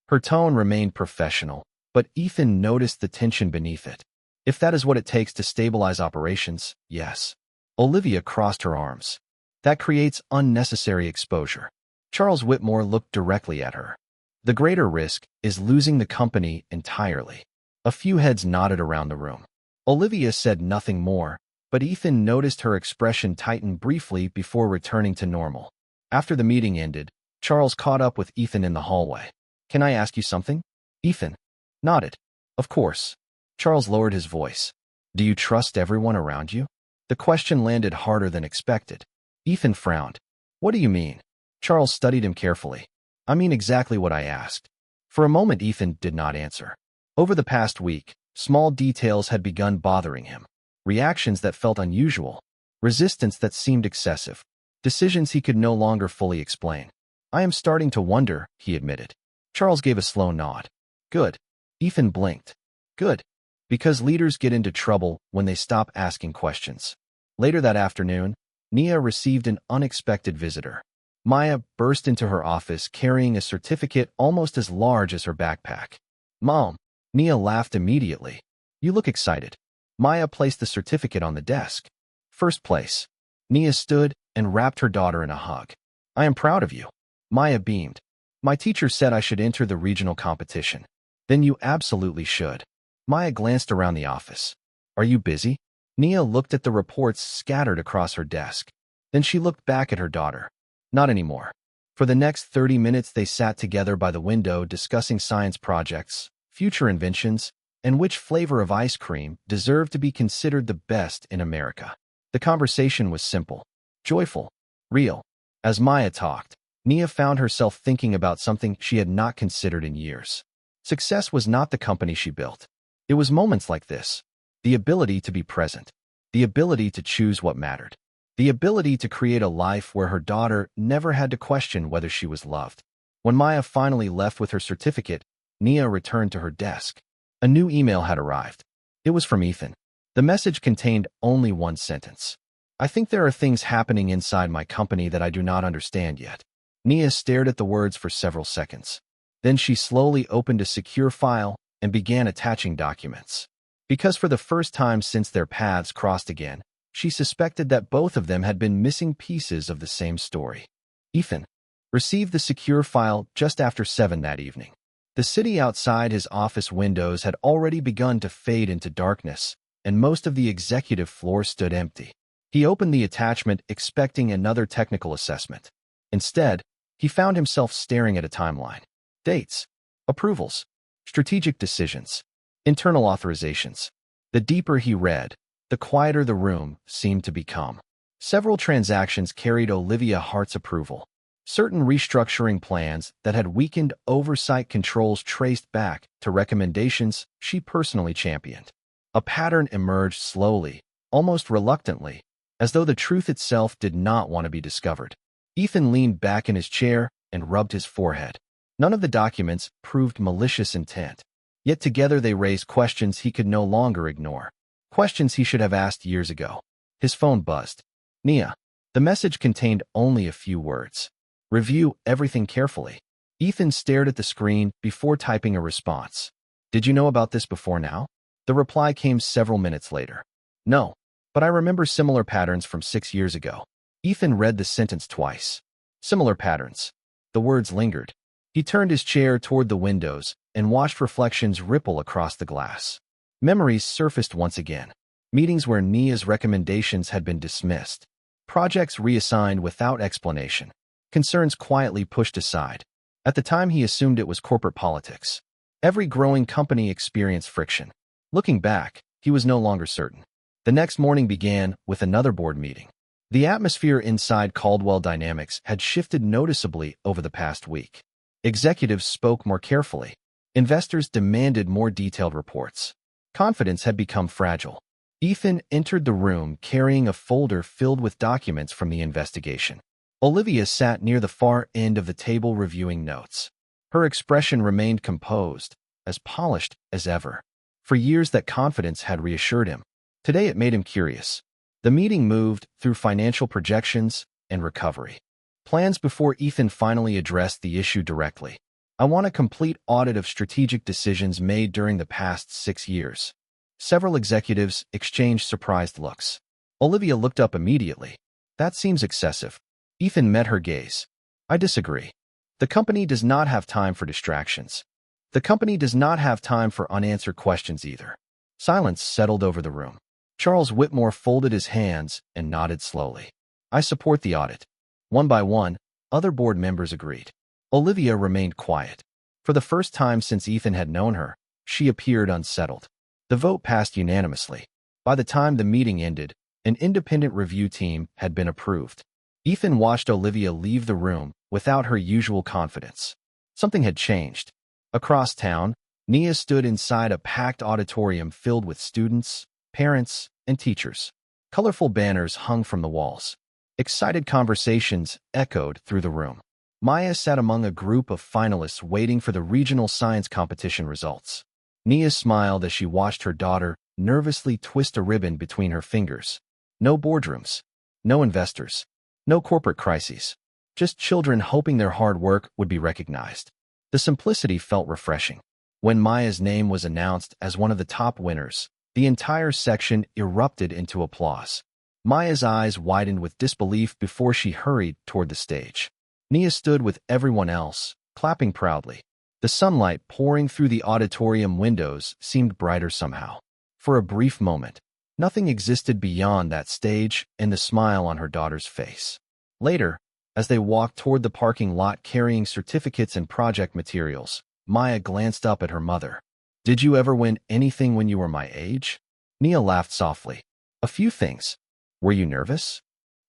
Her tone remained professional, but Ethan noticed the tension beneath it. If that is what it takes to stabilize operations, yes. Olivia crossed her arms. That creates unnecessary exposure. Charles Whitmore looked directly at her. The greater risk is losing the company entirely. A few heads nodded around the room. Olivia said nothing more, but Ethan noticed her expression tighten briefly before returning to normal. After the meeting ended, Charles caught up with Ethan in the hallway. Can I ask you something? Ethan nodded. Of course. Charles lowered his voice. Do you trust everyone around you? The question landed harder than expected. Ethan frowned. What do you mean? Charles studied him carefully. I mean exactly what I asked. For a moment, Ethan did not answer. Over the past week, small details had begun bothering him. Reactions that felt unusual, resistance that seemed excessive, decisions he could no longer fully explain. I am starting to wonder, he admitted. Charles gave a slow nod. Good. Ethan blinked. Good. Because leaders get into trouble when they stop asking questions. Later that afternoon, Nia received an unexpected visitor. Maya burst into her office carrying a certificate almost as large as her backpack. Mom, Nia laughed immediately. You look excited. Maya placed the certificate on the desk. First place. Nia stood and wrapped her daughter in a hug. I am proud of you. Maya beamed. My teacher said I should enter the regional competition. Then you absolutely should. Maya glanced around the office. Are you busy? Nia looked at the reports scattered across her desk. Then she looked back at her daughter. Not anymore. For the next 30 minutes they sat together by the window discussing science projects, future inventions, and which flavor of ice cream deserved to be considered the best in America. The conversation was simple, joyful, real. As Maya talked, Nia found herself thinking about something she had not considered in years. Success was not the company she built. It was moments like this. The ability to be present. The ability to choose what mattered. The ability to create a life where her daughter never had to question whether she was loved. When Maya finally left with her certificate, Nia returned to her desk. A new email had arrived. It was from Ethan. The message contained only one sentence. I think there are things happening inside my company that I do not understand yet. Nia stared at the words for several seconds. Then she slowly opened a secure file and began attaching documents. Because for the first time since their paths crossed again, she suspected that both of them had been missing pieces of the same story. Ethan received the secure file just after 7 that evening. The city outside his office windows had already begun to fade into darkness, and most of the executive floor stood empty. He opened the attachment expecting another technical assessment. Instead, he found himself staring at a timeline. Dates, approvals, strategic decisions, internal authorizations. The deeper he read, the quieter the room seemed to become. Several transactions carried Olivia Hart's approval. Certain restructuring plans that had weakened oversight controls traced back to recommendations she personally championed. A pattern emerged slowly, almost reluctantly, as though the truth itself did not want to be discovered. Ethan leaned back in his chair and rubbed his forehead. None of the documents proved malicious intent. Yet together they raised questions he could no longer ignore. Questions he should have asked years ago. His phone buzzed. Nia. The message contained only a few words. Review everything carefully. Ethan stared at the screen before typing a response. Did you know about this before now? The reply came several minutes later. No, but I remember similar patterns from 6 years ago. Ethan read the sentence twice. Similar patterns. The words lingered. He turned his chair toward the windows and watched reflections ripple across the glass. Memories surfaced once again. Meetings where Nia's recommendations had been dismissed. Projects reassigned without explanation. Concerns quietly pushed aside. At the time he assumed it was corporate politics. Every growing company experienced friction. Looking back, he was no longer certain. The next morning began with another board meeting. The atmosphere inside Caldwell Dynamics had shifted noticeably over the past week. Executives spoke more carefully. Investors demanded more detailed reports. Confidence had become fragile. Ethan entered the room carrying a folder filled with documents from the investigation. Olivia sat near the far end of the table reviewing notes. Her expression remained composed, as polished as ever. For years that confidence had reassured him. Today it made him curious. The meeting moved through financial projections and recovery. Plans before Ethan finally addressed the issue directly. I want a complete audit of strategic decisions made during the past 6 years. Several executives exchanged surprised looks. Olivia looked up immediately. That seems excessive. Ethan met her gaze. I disagree. The company does not have time for distractions. The company does not have time for unanswered questions either. Silence settled over the room. Charles Whitmore folded his hands and nodded slowly. I support the audit. One by one, other board members agreed. Olivia remained quiet. For the first time since Ethan had known her, she appeared unsettled. The vote passed unanimously. By the time the meeting ended, an independent review team had been approved. Ethan watched Olivia leave the room without her usual confidence. Something had changed. Across town, Nia stood inside a packed auditorium filled with students, parents, and teachers. Colorful banners hung from the walls. Excited conversations echoed through the room. Maya sat among a group of finalists waiting for the regional science competition results. Nia smiled as she watched her daughter nervously twist a ribbon between her fingers. No boardrooms, no investors, no corporate crises. Just children hoping their hard work would be recognized. The simplicity felt refreshing. When Maya's name was announced as one of the top winners, the entire section erupted into applause. Maya's eyes widened with disbelief before she hurried toward the stage. Nia stood with everyone else, clapping proudly. The sunlight pouring through the auditorium windows seemed brighter somehow. For a brief moment, nothing existed beyond that stage and the smile on her daughter's face. Later, as they walked toward the parking lot carrying certificates and project materials, Maya glanced up at her mother. "Did you ever win anything when you were my age?" Nia laughed softly. "A few things." "Were you nervous?"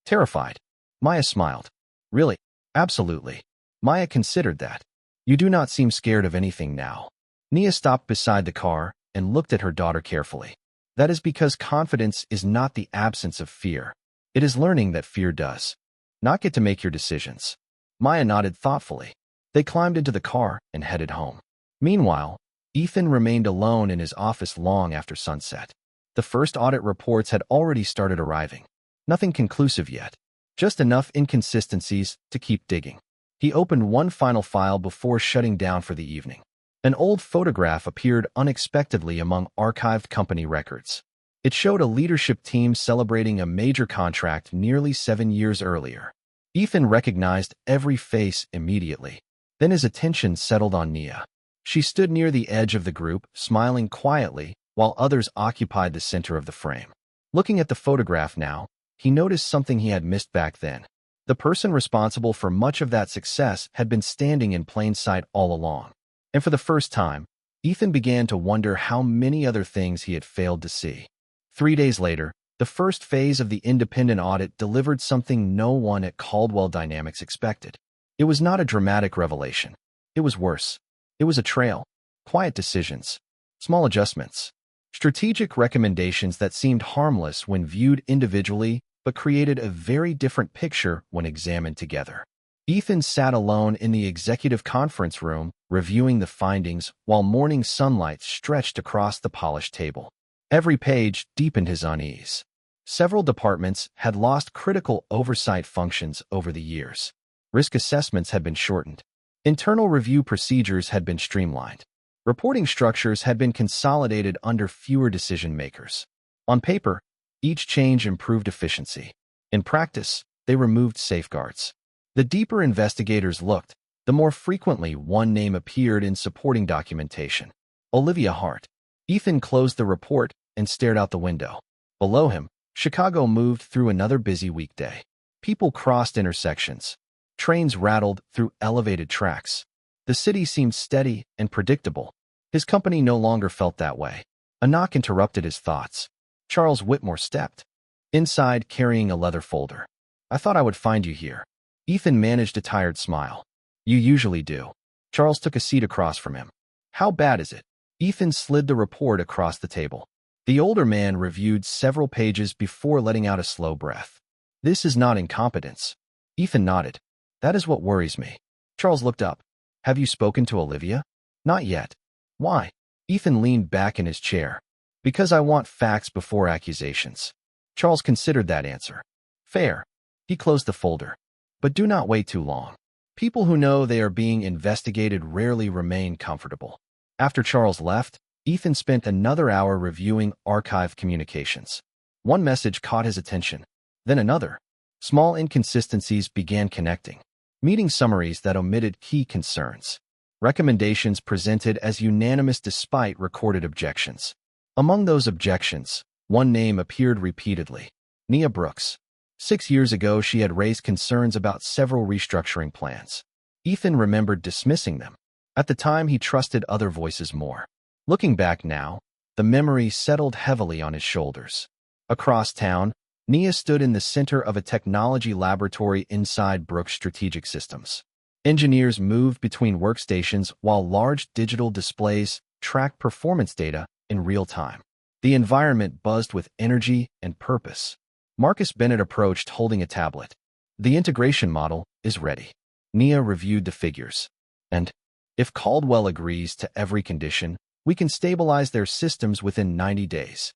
"Terrified." Maya smiled. "Really?" "Absolutely." Maya considered that. "You do not seem scared of anything now." Nia stopped beside the car and looked at her daughter carefully. "That is because confidence is not the absence of fear. It is learning that fear does not get to make your decisions." Maya nodded thoughtfully. They climbed into the car and headed home. Meanwhile, Ethan remained alone in his office long after sunset. The first audit reports had already started arriving. Nothing conclusive yet, just enough inconsistencies to keep digging. He opened one final file before shutting down for the evening. An old photograph appeared unexpectedly among archived company records. It showed a leadership team celebrating a major contract nearly 7 years earlier. Ethan recognized every face immediately. Then his attention settled on Nia. She stood near the edge of the group, smiling quietly, while others occupied the center of the frame. Looking at the photograph now, he noticed something he had missed back then. The person responsible for much of that success had been standing in plain sight all along. And for the first time, Ethan began to wonder how many other things he had failed to see. 3 days later, the first phase of the independent audit delivered something no one at Caldwell Dynamics expected. It was not a dramatic revelation. It was worse. It was a trail. Quiet decisions. Small adjustments. Strategic recommendations that seemed harmless when viewed individually, but created a very different picture when examined together. Ethan sat alone in the executive conference room, reviewing the findings while morning sunlight stretched across the polished table. Every page deepened his unease. Several departments had lost critical oversight functions over the years. Risk assessments had been shortened. Internal review procedures had been streamlined. Reporting structures had been consolidated under fewer decision-makers. On paper, each change improved efficiency. In practice, they removed safeguards. The deeper investigators looked, the more frequently one name appeared in supporting documentation. Olivia Hart. Ethan closed the report and stared out the window. Below him, Chicago moved through another busy weekday. People crossed intersections. Trains rattled through elevated tracks. The city seemed steady and predictable. His company no longer felt that way. A knock interrupted his thoughts. Charles Whitmore stepped inside carrying a leather folder. "I thought I would find you here." Ethan managed a tired smile. "You usually do." Charles took a seat across from him. "How bad is it?" Ethan slid the report across the table. The older man reviewed several pages before letting out a slow breath. "This is not incompetence." Ethan nodded. "That is what worries me." Charles looked up. "Have you spoken to Olivia?" "Not yet." "Why?" Ethan leaned back in his chair. "Because I want facts before accusations." Charles considered that answer. "Fair." He closed the folder. "But do not wait too long. People who know they are being investigated rarely remain comfortable." After Charles left, Ethan spent another hour reviewing archived communications. One message caught his attention, then another. Small inconsistencies began connecting. Meeting summaries that omitted key concerns. Recommendations presented as unanimous despite recorded objections. Among those objections, one name appeared repeatedly: Nia Brooks. 6 years ago, she had raised concerns about several restructuring plans. Ethan remembered dismissing them. At the time, he trusted other voices more. Looking back now, the memory settled heavily on his shoulders. Across town, Nia stood in the center of a technology laboratory inside Brooks Strategic Systems. Engineers moved between workstations while large digital displays tracked performance data in real time. The environment buzzed with energy and purpose. Marcus Bennett approached holding a tablet. The integration model is ready. Nia reviewed the figures. And if Caldwell agrees to every condition, we can stabilize their systems within 90 days.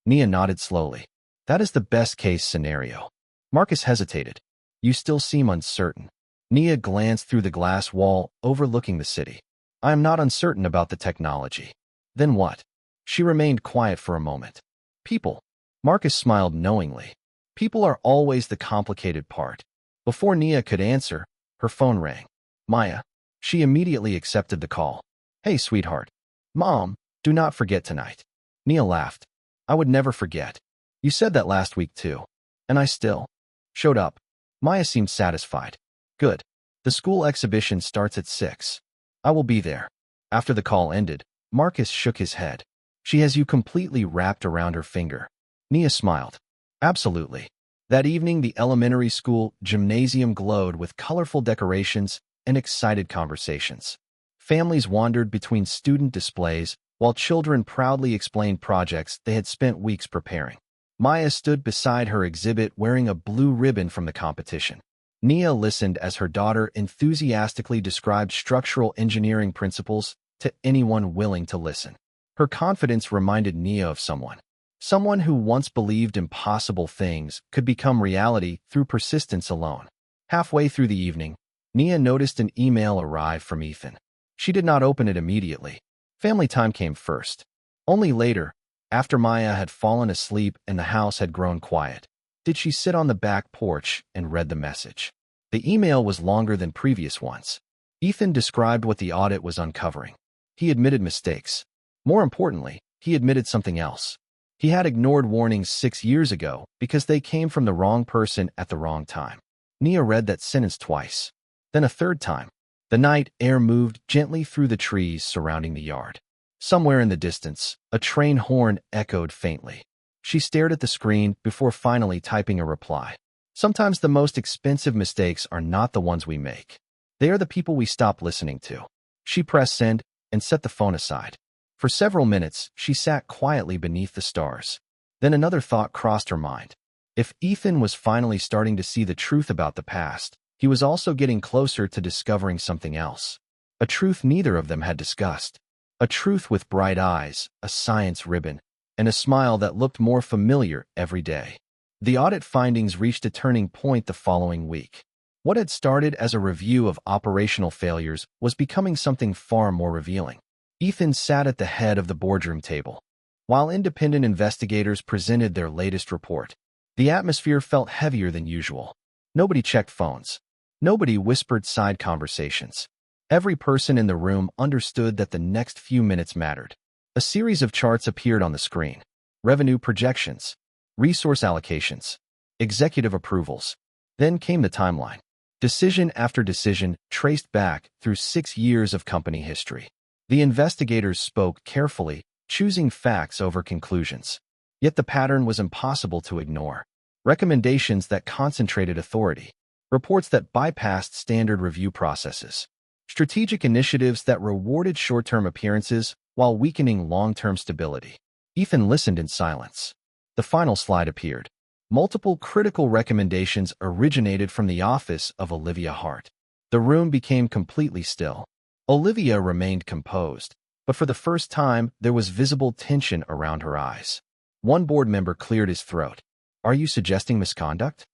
Nia nodded slowly. That is the best-case scenario. Marcus hesitated. You still seem uncertain. Nia glanced through the glass wall overlooking the city. I am not uncertain about the technology. Then what? She remained quiet for a moment. People. Marcus smiled knowingly. People are always the complicated part. Before Nia could answer, her phone rang. Maya. She immediately accepted the call. Hey, sweetheart. Mom, do not forget tonight. Nia laughed. I would never forget. You said that last week too. And I still showed up. Maya seemed satisfied. Good. The school exhibition starts at 6. I will be there. After the call ended, Marcus shook his head. She has you completely wrapped around her finger. Nia smiled. Absolutely. That evening, the elementary school gymnasium glowed with colorful decorations and excited conversations. Families wandered between student displays, while children proudly explained projects they had spent weeks preparing. Maya stood beside her exhibit wearing a blue ribbon from the competition. Nia listened as her daughter enthusiastically described structural engineering principles to anyone willing to listen. Her confidence reminded Nia of someone who once believed impossible things could become reality through persistence alone. Halfway through the evening, Nia noticed an email arrive from Ethan. She did not open it immediately. Family time came first. Only later, after Maya had fallen asleep and the house had grown quiet, did she sit on the back porch and read the message. The email was longer than previous ones. Ethan described what the audit was uncovering. He admitted mistakes. More importantly, he admitted something else. He had ignored warnings 6 years ago because they came from the wrong person at the wrong time. Nia read that sentence twice. Then a third time. The night air moved gently through the trees surrounding the yard. Somewhere in the distance, a train horn echoed faintly. She stared at the screen before finally typing a reply. Sometimes the most expensive mistakes are not the ones we make. They are the people we stop listening to. She pressed send and set the phone aside. For several minutes, she sat quietly beneath the stars. Then another thought crossed her mind. If Ethan was finally starting to see the truth about the past, he was also getting closer to discovering something else. A truth neither of them had discussed. A truth with bright eyes, a science ribbon, and a smile that looked more familiar every day. The audit findings reached a turning point the following week. What had started as a review of operational failures was becoming something far more revealing. Ethan sat at the head of the boardroom table. While independent investigators presented their latest report, the atmosphere felt heavier than usual. Nobody checked phones. Nobody whispered side conversations. Every person in the room understood that the next few minutes mattered. A series of charts appeared on the screen. Revenue projections, resource allocations, executive approvals. Then came the timeline. Decision after decision traced back through 6 years of company history. The investigators spoke carefully, choosing facts over conclusions. Yet the pattern was impossible to ignore. Recommendations that concentrated authority. Reports that bypassed standard review processes. Strategic initiatives that rewarded short-term appearances while weakening long-term stability. Ethan listened in silence. The final slide appeared. Multiple critical recommendations originated from the office of Olivia Hart. The room became completely still. Olivia remained composed, but for the first time, there was visible tension around her eyes. One board member cleared his throat. Are you suggesting misconduct?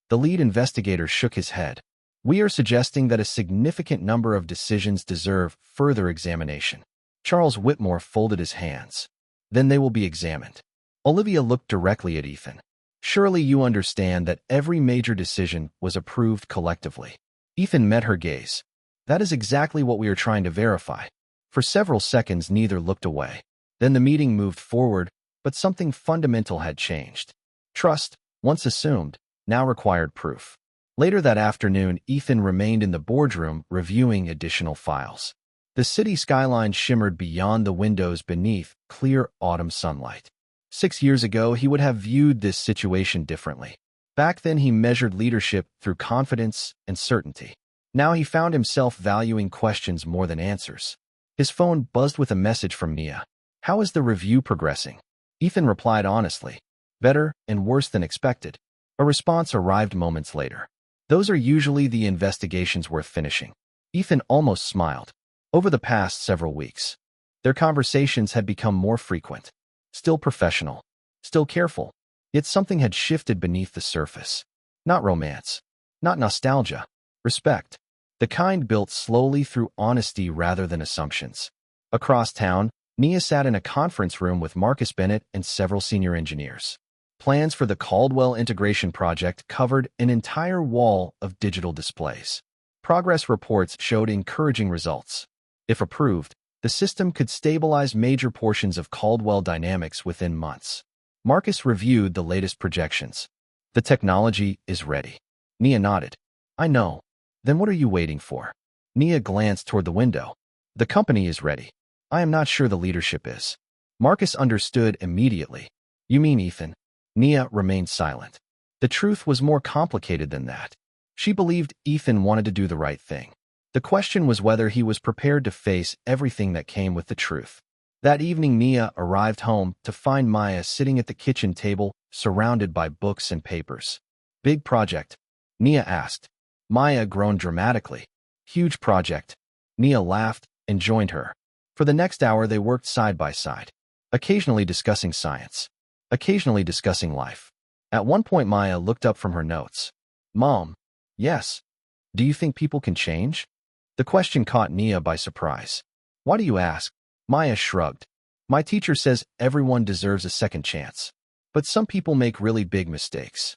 The lead investigator shook his head. We are suggesting that a significant number of decisions deserve further examination. Charles Whitmore folded his hands. Then they will be examined. Olivia looked directly at Ethan. Surely you understand that every major decision was approved collectively. Ethan met her gaze. That is exactly what we are trying to verify. For several seconds, neither looked away. Then the meeting moved forward, but something fundamental had changed. Trust, once assumed, now required proof. Later that afternoon, Ethan remained in the boardroom reviewing additional files. The city skyline shimmered beyond the windows beneath clear autumn sunlight. 6 years ago, he would have viewed this situation differently. Back then, he measured leadership through confidence and certainty. Now he found himself valuing questions more than answers. His phone buzzed with a message from Nia. "How is the review progressing?" Ethan replied honestly. "Better and worse than expected." A response arrived moments later. "Those are usually the investigations worth finishing." Ethan almost smiled. Over the past several weeks, their conversations had become more frequent. Still professional, still careful, yet something had shifted beneath the surface. Not romance, not nostalgia, respect. The kind built slowly through honesty rather than assumptions. Across town, Nia sat in a conference room with Marcus Bennett and several senior engineers. Plans for the Caldwell integration project covered an entire wall of digital displays. Progress reports showed encouraging results. If approved, the system could stabilize major portions of Caldwell dynamics within months. Marcus reviewed the latest projections. "The technology is ready." Nia nodded. "I know. Then what are you waiting for?" Nia glanced toward the window. "The company is ready. I am not sure the leadership is." Marcus understood immediately. "You mean Ethan?" Nia remained silent. The truth was more complicated than that. She believed Ethan wanted to do the right thing. The question was whether he was prepared to face everything that came with the truth. That evening, Nia arrived home to find Maya sitting at the kitchen table, surrounded by books and papers. "Big project?" Nia asked. Maya groaned dramatically. "Huge project." Nia laughed and joined her. For the next hour, they worked side by side, occasionally discussing science, occasionally discussing life. At one point, Maya looked up from her notes. "Mom." "Yes." "Do you think people can change?" The question caught Nia by surprise. "Why do you ask?" Maya shrugged. "My teacher says everyone deserves a second chance. But some people make really big mistakes."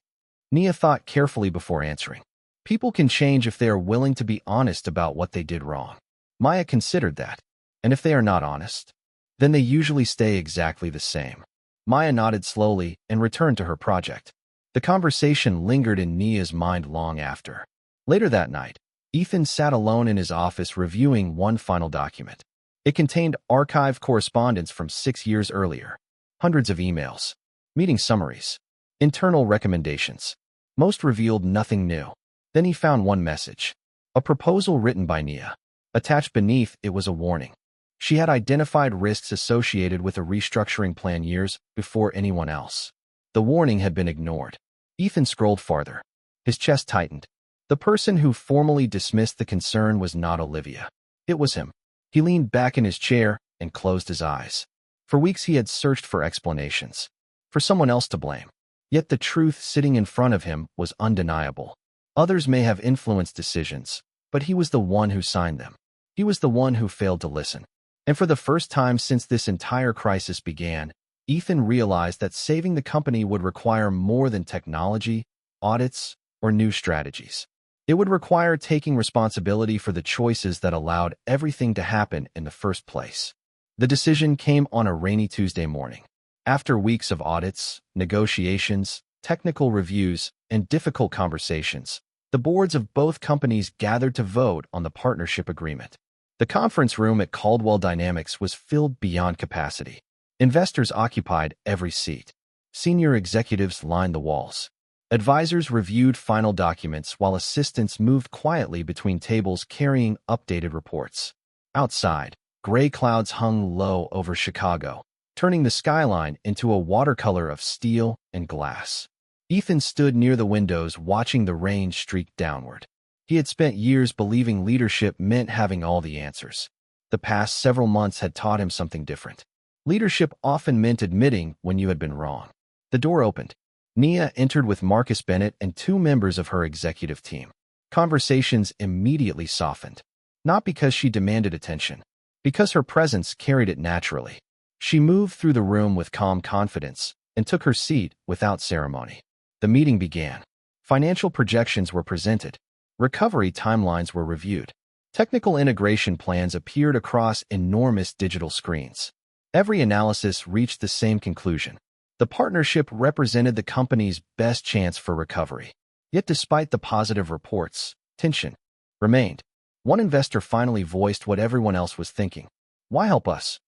Nia thought carefully before answering. "People can change if they are willing to be honest about what they did wrong." Maya considered that. "And if they are not honest?" "Then they usually stay exactly the same." Maya nodded slowly and returned to her project. The conversation lingered in Nia's mind long after. Later that night, Ethan sat alone in his office reviewing one final document. It contained archived correspondence from 6 years earlier, hundreds of emails, meeting summaries, internal recommendations. Most revealed nothing new. Then he found one message, a proposal written by Nia. Attached beneath it was a warning. She had identified risks associated with a restructuring plan years before anyone else. The warning had been ignored. Ethan scrolled farther. His chest tightened. The person who formally dismissed the concern was not Olivia. It was him. He leaned back in his chair and closed his eyes. For weeks he had searched for explanations, for someone else to blame. Yet the truth sitting in front of him was undeniable. Others may have influenced decisions, but he was the one who signed them. He was the one who failed to listen. And for the first time since this entire crisis began, Ethan realized that saving the company would require more than technology, audits, or new strategies. It would require taking responsibility for the choices that allowed everything to happen in the first place. The decision came on a rainy Tuesday morning. After weeks of audits, negotiations, technical reviews, and difficult conversations, the boards of both companies gathered to vote on the partnership agreement. The conference room at Caldwell Dynamics was filled beyond capacity. Investors occupied every seat. Senior executives lined the walls. Advisors reviewed final documents while assistants moved quietly between tables carrying updated reports. Outside, gray clouds hung low over Chicago, turning the skyline into a watercolor of steel and glass. Ethan stood near the windows watching the rain streak downward. He had spent years believing leadership meant having all the answers. The past several months had taught him something different. Leadership often meant admitting when you had been wrong. The door opened. Nia entered with Marcus Bennett and 2 members of her executive team. Conversations immediately softened. Not because she demanded attention, because her presence carried it naturally. She moved through the room with calm confidence and took her seat without ceremony. The meeting began. Financial projections were presented. Recovery timelines were reviewed. Technical integration plans appeared across enormous digital screens. Every analysis reached the same conclusion. The partnership represented the company's best chance for recovery. Yet despite the positive reports, tension remained. One investor finally voiced what everyone else was thinking. "Why help us?"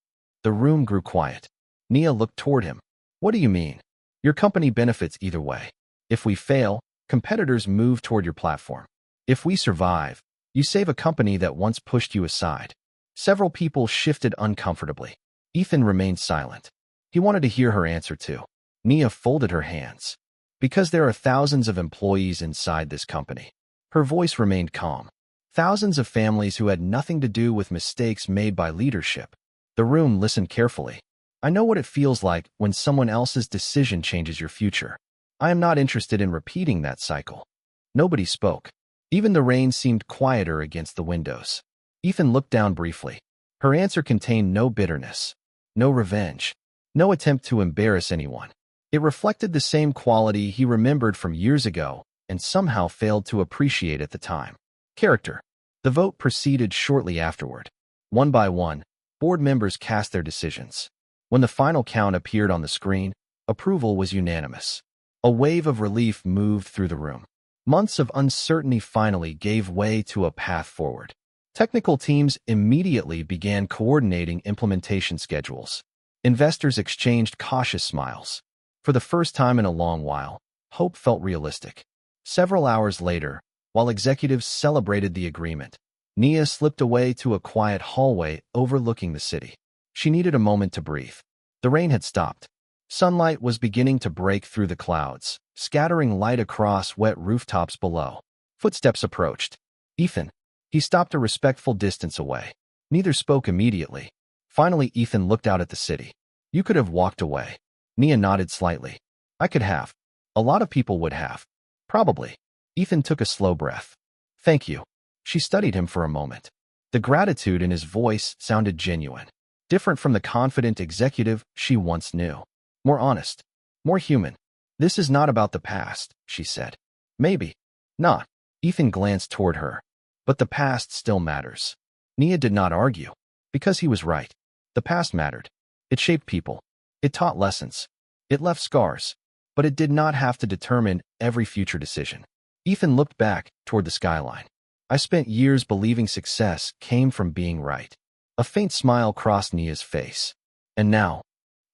The room grew quiet. Nia looked toward him. What do you mean? Your company benefits either way. If we fail, competitors move toward your platform. If we survive, you save a company that once pushed you aside. Several people shifted uncomfortably. Ethan remained silent. He wanted to hear her answer too. Nia folded her hands. Because there are thousands of employees inside this company. Her voice remained calm. Thousands of families who had nothing to do with mistakes made by leadership. The room listened carefully. I know what it feels like when someone else's decision changes your future. I am not interested in repeating that cycle. Nobody spoke. Even the rain seemed quieter against the windows. Ethan looked down briefly. Her answer contained no bitterness, no revenge, no attempt to embarrass anyone. It reflected the same quality he remembered from years ago and somehow failed to appreciate at the time. Character. The vote proceeded shortly afterward. One by one, board members cast their decisions. When the final count appeared on the screen, approval was unanimous. A wave of relief moved through the room. Months of uncertainty finally gave way to a path forward. Technical teams immediately began coordinating implementation schedules. Investors exchanged cautious smiles. For the first time in a long while, hope felt realistic. Several hours later, while executives celebrated the agreement, Nia slipped away to a quiet hallway overlooking the city. She needed a moment to breathe. The rain had stopped. Sunlight was beginning to break through the clouds, scattering light across wet rooftops below. Footsteps approached. Ethan. He stopped a respectful distance away. Neither spoke immediately. Finally, Ethan looked out at the city. You could have walked away. Nia nodded slightly. I could have. A lot of people would have. Probably. Ethan took a slow breath. Thank you. She studied him for a moment. The gratitude in his voice sounded genuine. Different from the confident executive she once knew. More honest. More human. This is not about the past, she said. Maybe. Not. Ethan glanced toward her. But the past still matters. Nia did not argue. Because he was right. The past mattered. It shaped people. It taught lessons. It left scars. But it did not have to determine every future decision. Ethan looked back toward the skyline. I spent years believing success came from being right. A faint smile crossed Nia's face. And now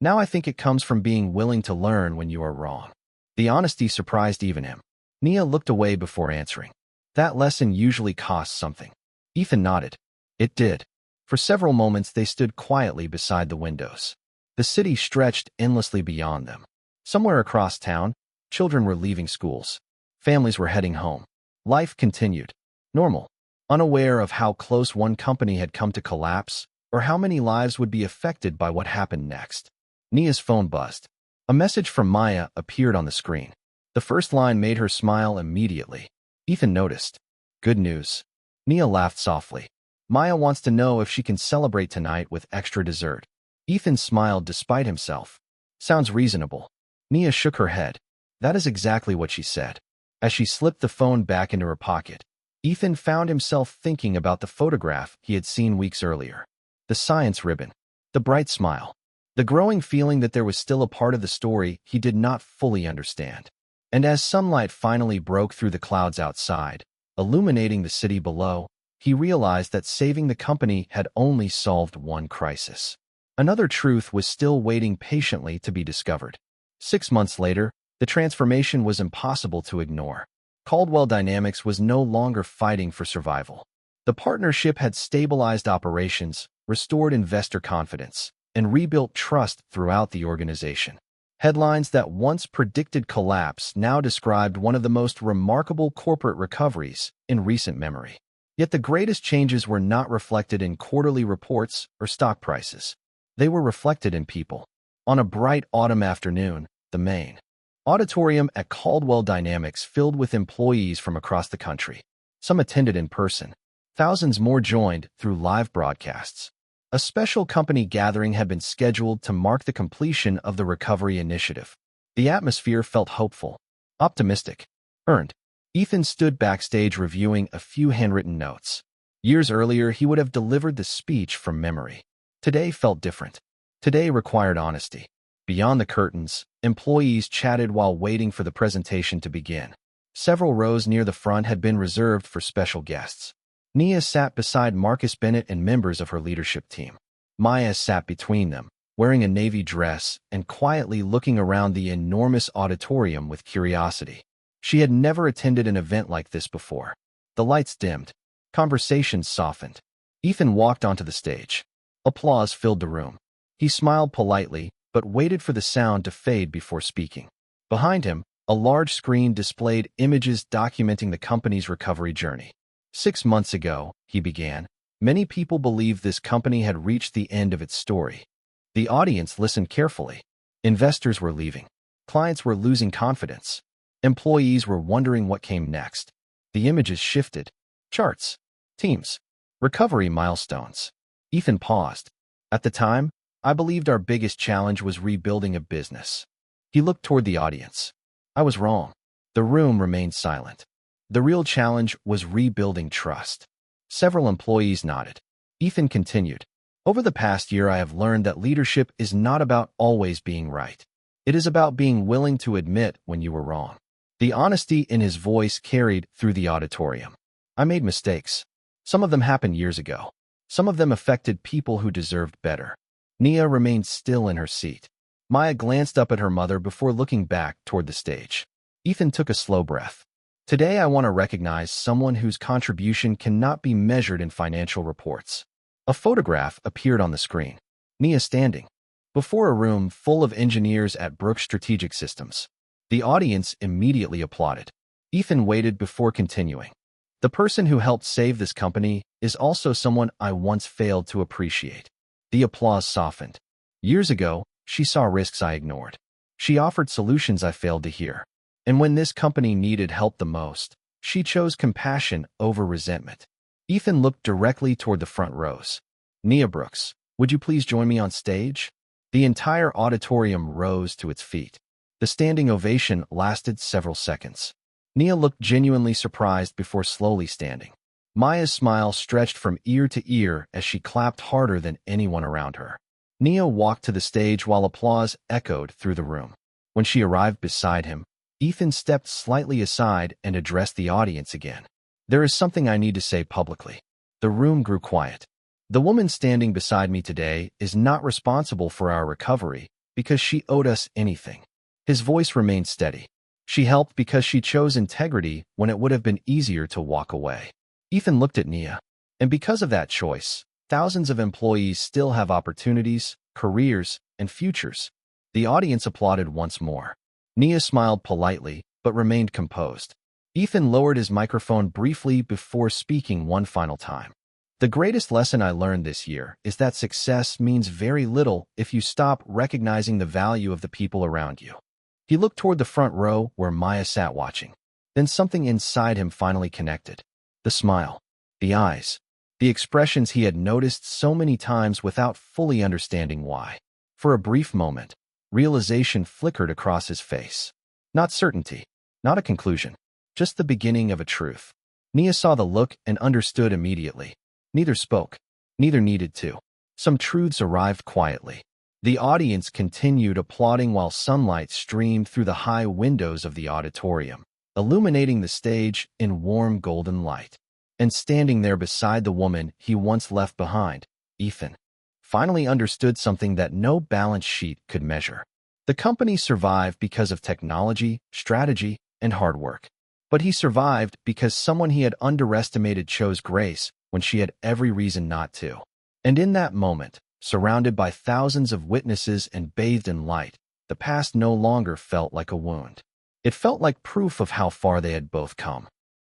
I think it comes from being willing to learn when you are wrong. The honesty surprised even him. Nia looked away before answering. That lesson usually costs something. Ethan nodded. It did. For several moments they stood quietly beside the windows. The city stretched endlessly beyond them. Somewhere across town, children were leaving schools. Families were heading home. Life continued. Normal. Unaware of how close one company had come to collapse, or how many lives would be affected by what happened next. Nia's phone buzzed. A message from Maya appeared on the screen. The first line made her smile immediately. Ethan noticed. Good news. Nia laughed softly. Maya wants to know if she can celebrate tonight with extra dessert. Ethan smiled despite himself. Sounds reasonable. Nia shook her head. That is exactly what she said. As she slipped the phone back into her pocket, Ethan found himself thinking about the photograph he had seen weeks earlier. The science ribbon. The bright smile. The growing feeling that there was still a part of the story he did not fully understand. And as sunlight finally broke through the clouds outside, illuminating the city below, he realized that saving the company had only solved one crisis. Another truth was still waiting patiently to be discovered. 6 months later, the transformation was impossible to ignore. Caldwell Dynamics was no longer fighting for survival. The partnership had stabilized operations, restored investor confidence, and rebuilt trust throughout the organization. Headlines that once predicted collapse now described one of the most remarkable corporate recoveries in recent memory. Yet the greatest changes were not reflected in quarterly reports or stock prices. They were reflected in people. On a bright autumn afternoon, the main auditorium at Caldwell Dynamics filled with employees from across the country. Some attended in person. Thousands more joined through live broadcasts. A special company gathering had been scheduled to mark the completion of the recovery initiative. The atmosphere felt hopeful, optimistic, earned. Ethan stood backstage reviewing a few handwritten notes. Years earlier, he would have delivered the speech from memory. Today felt different. Today required honesty. Beyond the curtains, employees chatted while waiting for the presentation to begin. Several rows near the front had been reserved for special guests. Nia sat beside Marcus Bennett and members of her leadership team. Maya sat between them, wearing a navy dress and quietly looking around the enormous auditorium with curiosity. She had never attended an event like this before. The lights dimmed. Conversations softened. Ethan walked onto the stage. Applause filled the room. He smiled politely, but waited for the sound to fade before speaking. Behind him, a large screen displayed images documenting the company's recovery journey. 6 months ago, he began, many people believed this company had reached the end of its story. The audience listened carefully. Investors were leaving. Clients were losing confidence. Employees were wondering what came next. The images shifted. Charts. Teams. Recovery milestones. Ethan paused. At the time, I believed our biggest challenge was rebuilding a business. He looked toward the audience. I was wrong. The room remained silent. The real challenge was rebuilding trust. Several employees nodded. Ethan continued. Over the past year, I have learned that leadership is not about always being right. It is about being willing to admit when you were wrong. The honesty in his voice carried through the auditorium. I made mistakes. Some of them happened years ago. Some of them affected people who deserved better. Nia remained still in her seat. Maya glanced up at her mother before looking back toward the stage. Ethan took a slow breath. Today I want to recognize someone whose contribution cannot be measured in financial reports. A photograph appeared on the screen. Nia standing before a room full of engineers at Brooks Strategic Systems. The audience immediately applauded. Ethan waited before continuing. The person who helped save this company is also someone I once failed to appreciate. The applause softened. Years ago, she saw risks I ignored. She offered solutions I failed to hear. And when this company needed help the most, she chose compassion over resentment. Ethan looked directly toward the front rows. Nia Brooks, would you please join me on stage? The entire auditorium rose to its feet. The standing ovation lasted several seconds. Nia looked genuinely surprised before slowly standing. Maya's smile stretched from ear to ear as she clapped harder than anyone around her. Nia walked to the stage while applause echoed through the room. When she arrived beside him, Ethan stepped slightly aside and addressed the audience again. There is something I need to say publicly. The room grew quiet. The woman standing beside me today is not responsible for our recovery because she owed us anything. His voice remained steady. She helped because she chose integrity when it would have been easier to walk away. Ethan looked at Nia. And because of that choice, thousands of employees still have opportunities, careers, and futures. The audience applauded once more. Nia smiled politely, but remained composed. Ethan lowered his microphone briefly before speaking one final time. The greatest lesson I learned this year is that success means very little if you stop recognizing the value of the people around you. He looked toward the front row where Maya sat watching. Then something inside him finally connected. The smile, the eyes, the expressions he had noticed so many times without fully understanding why. For a brief moment, realization flickered across his face. Not certainty, not a conclusion, just the beginning of a truth. Nia saw the look and understood immediately. Neither spoke, neither needed to. Some truths arrived quietly. The audience continued applauding while sunlight streamed through the high windows of the auditorium, illuminating the stage in warm golden light. And standing there beside the woman he once left behind, Ethan finally understood something that no balance sheet could measure. The company survived because of technology, strategy, and hard work. But he survived because someone he had underestimated chose grace when she had every reason not to. And in that moment, surrounded by thousands of witnesses and bathed in light, the past no longer felt like a wound. It felt like proof of how far they had both come.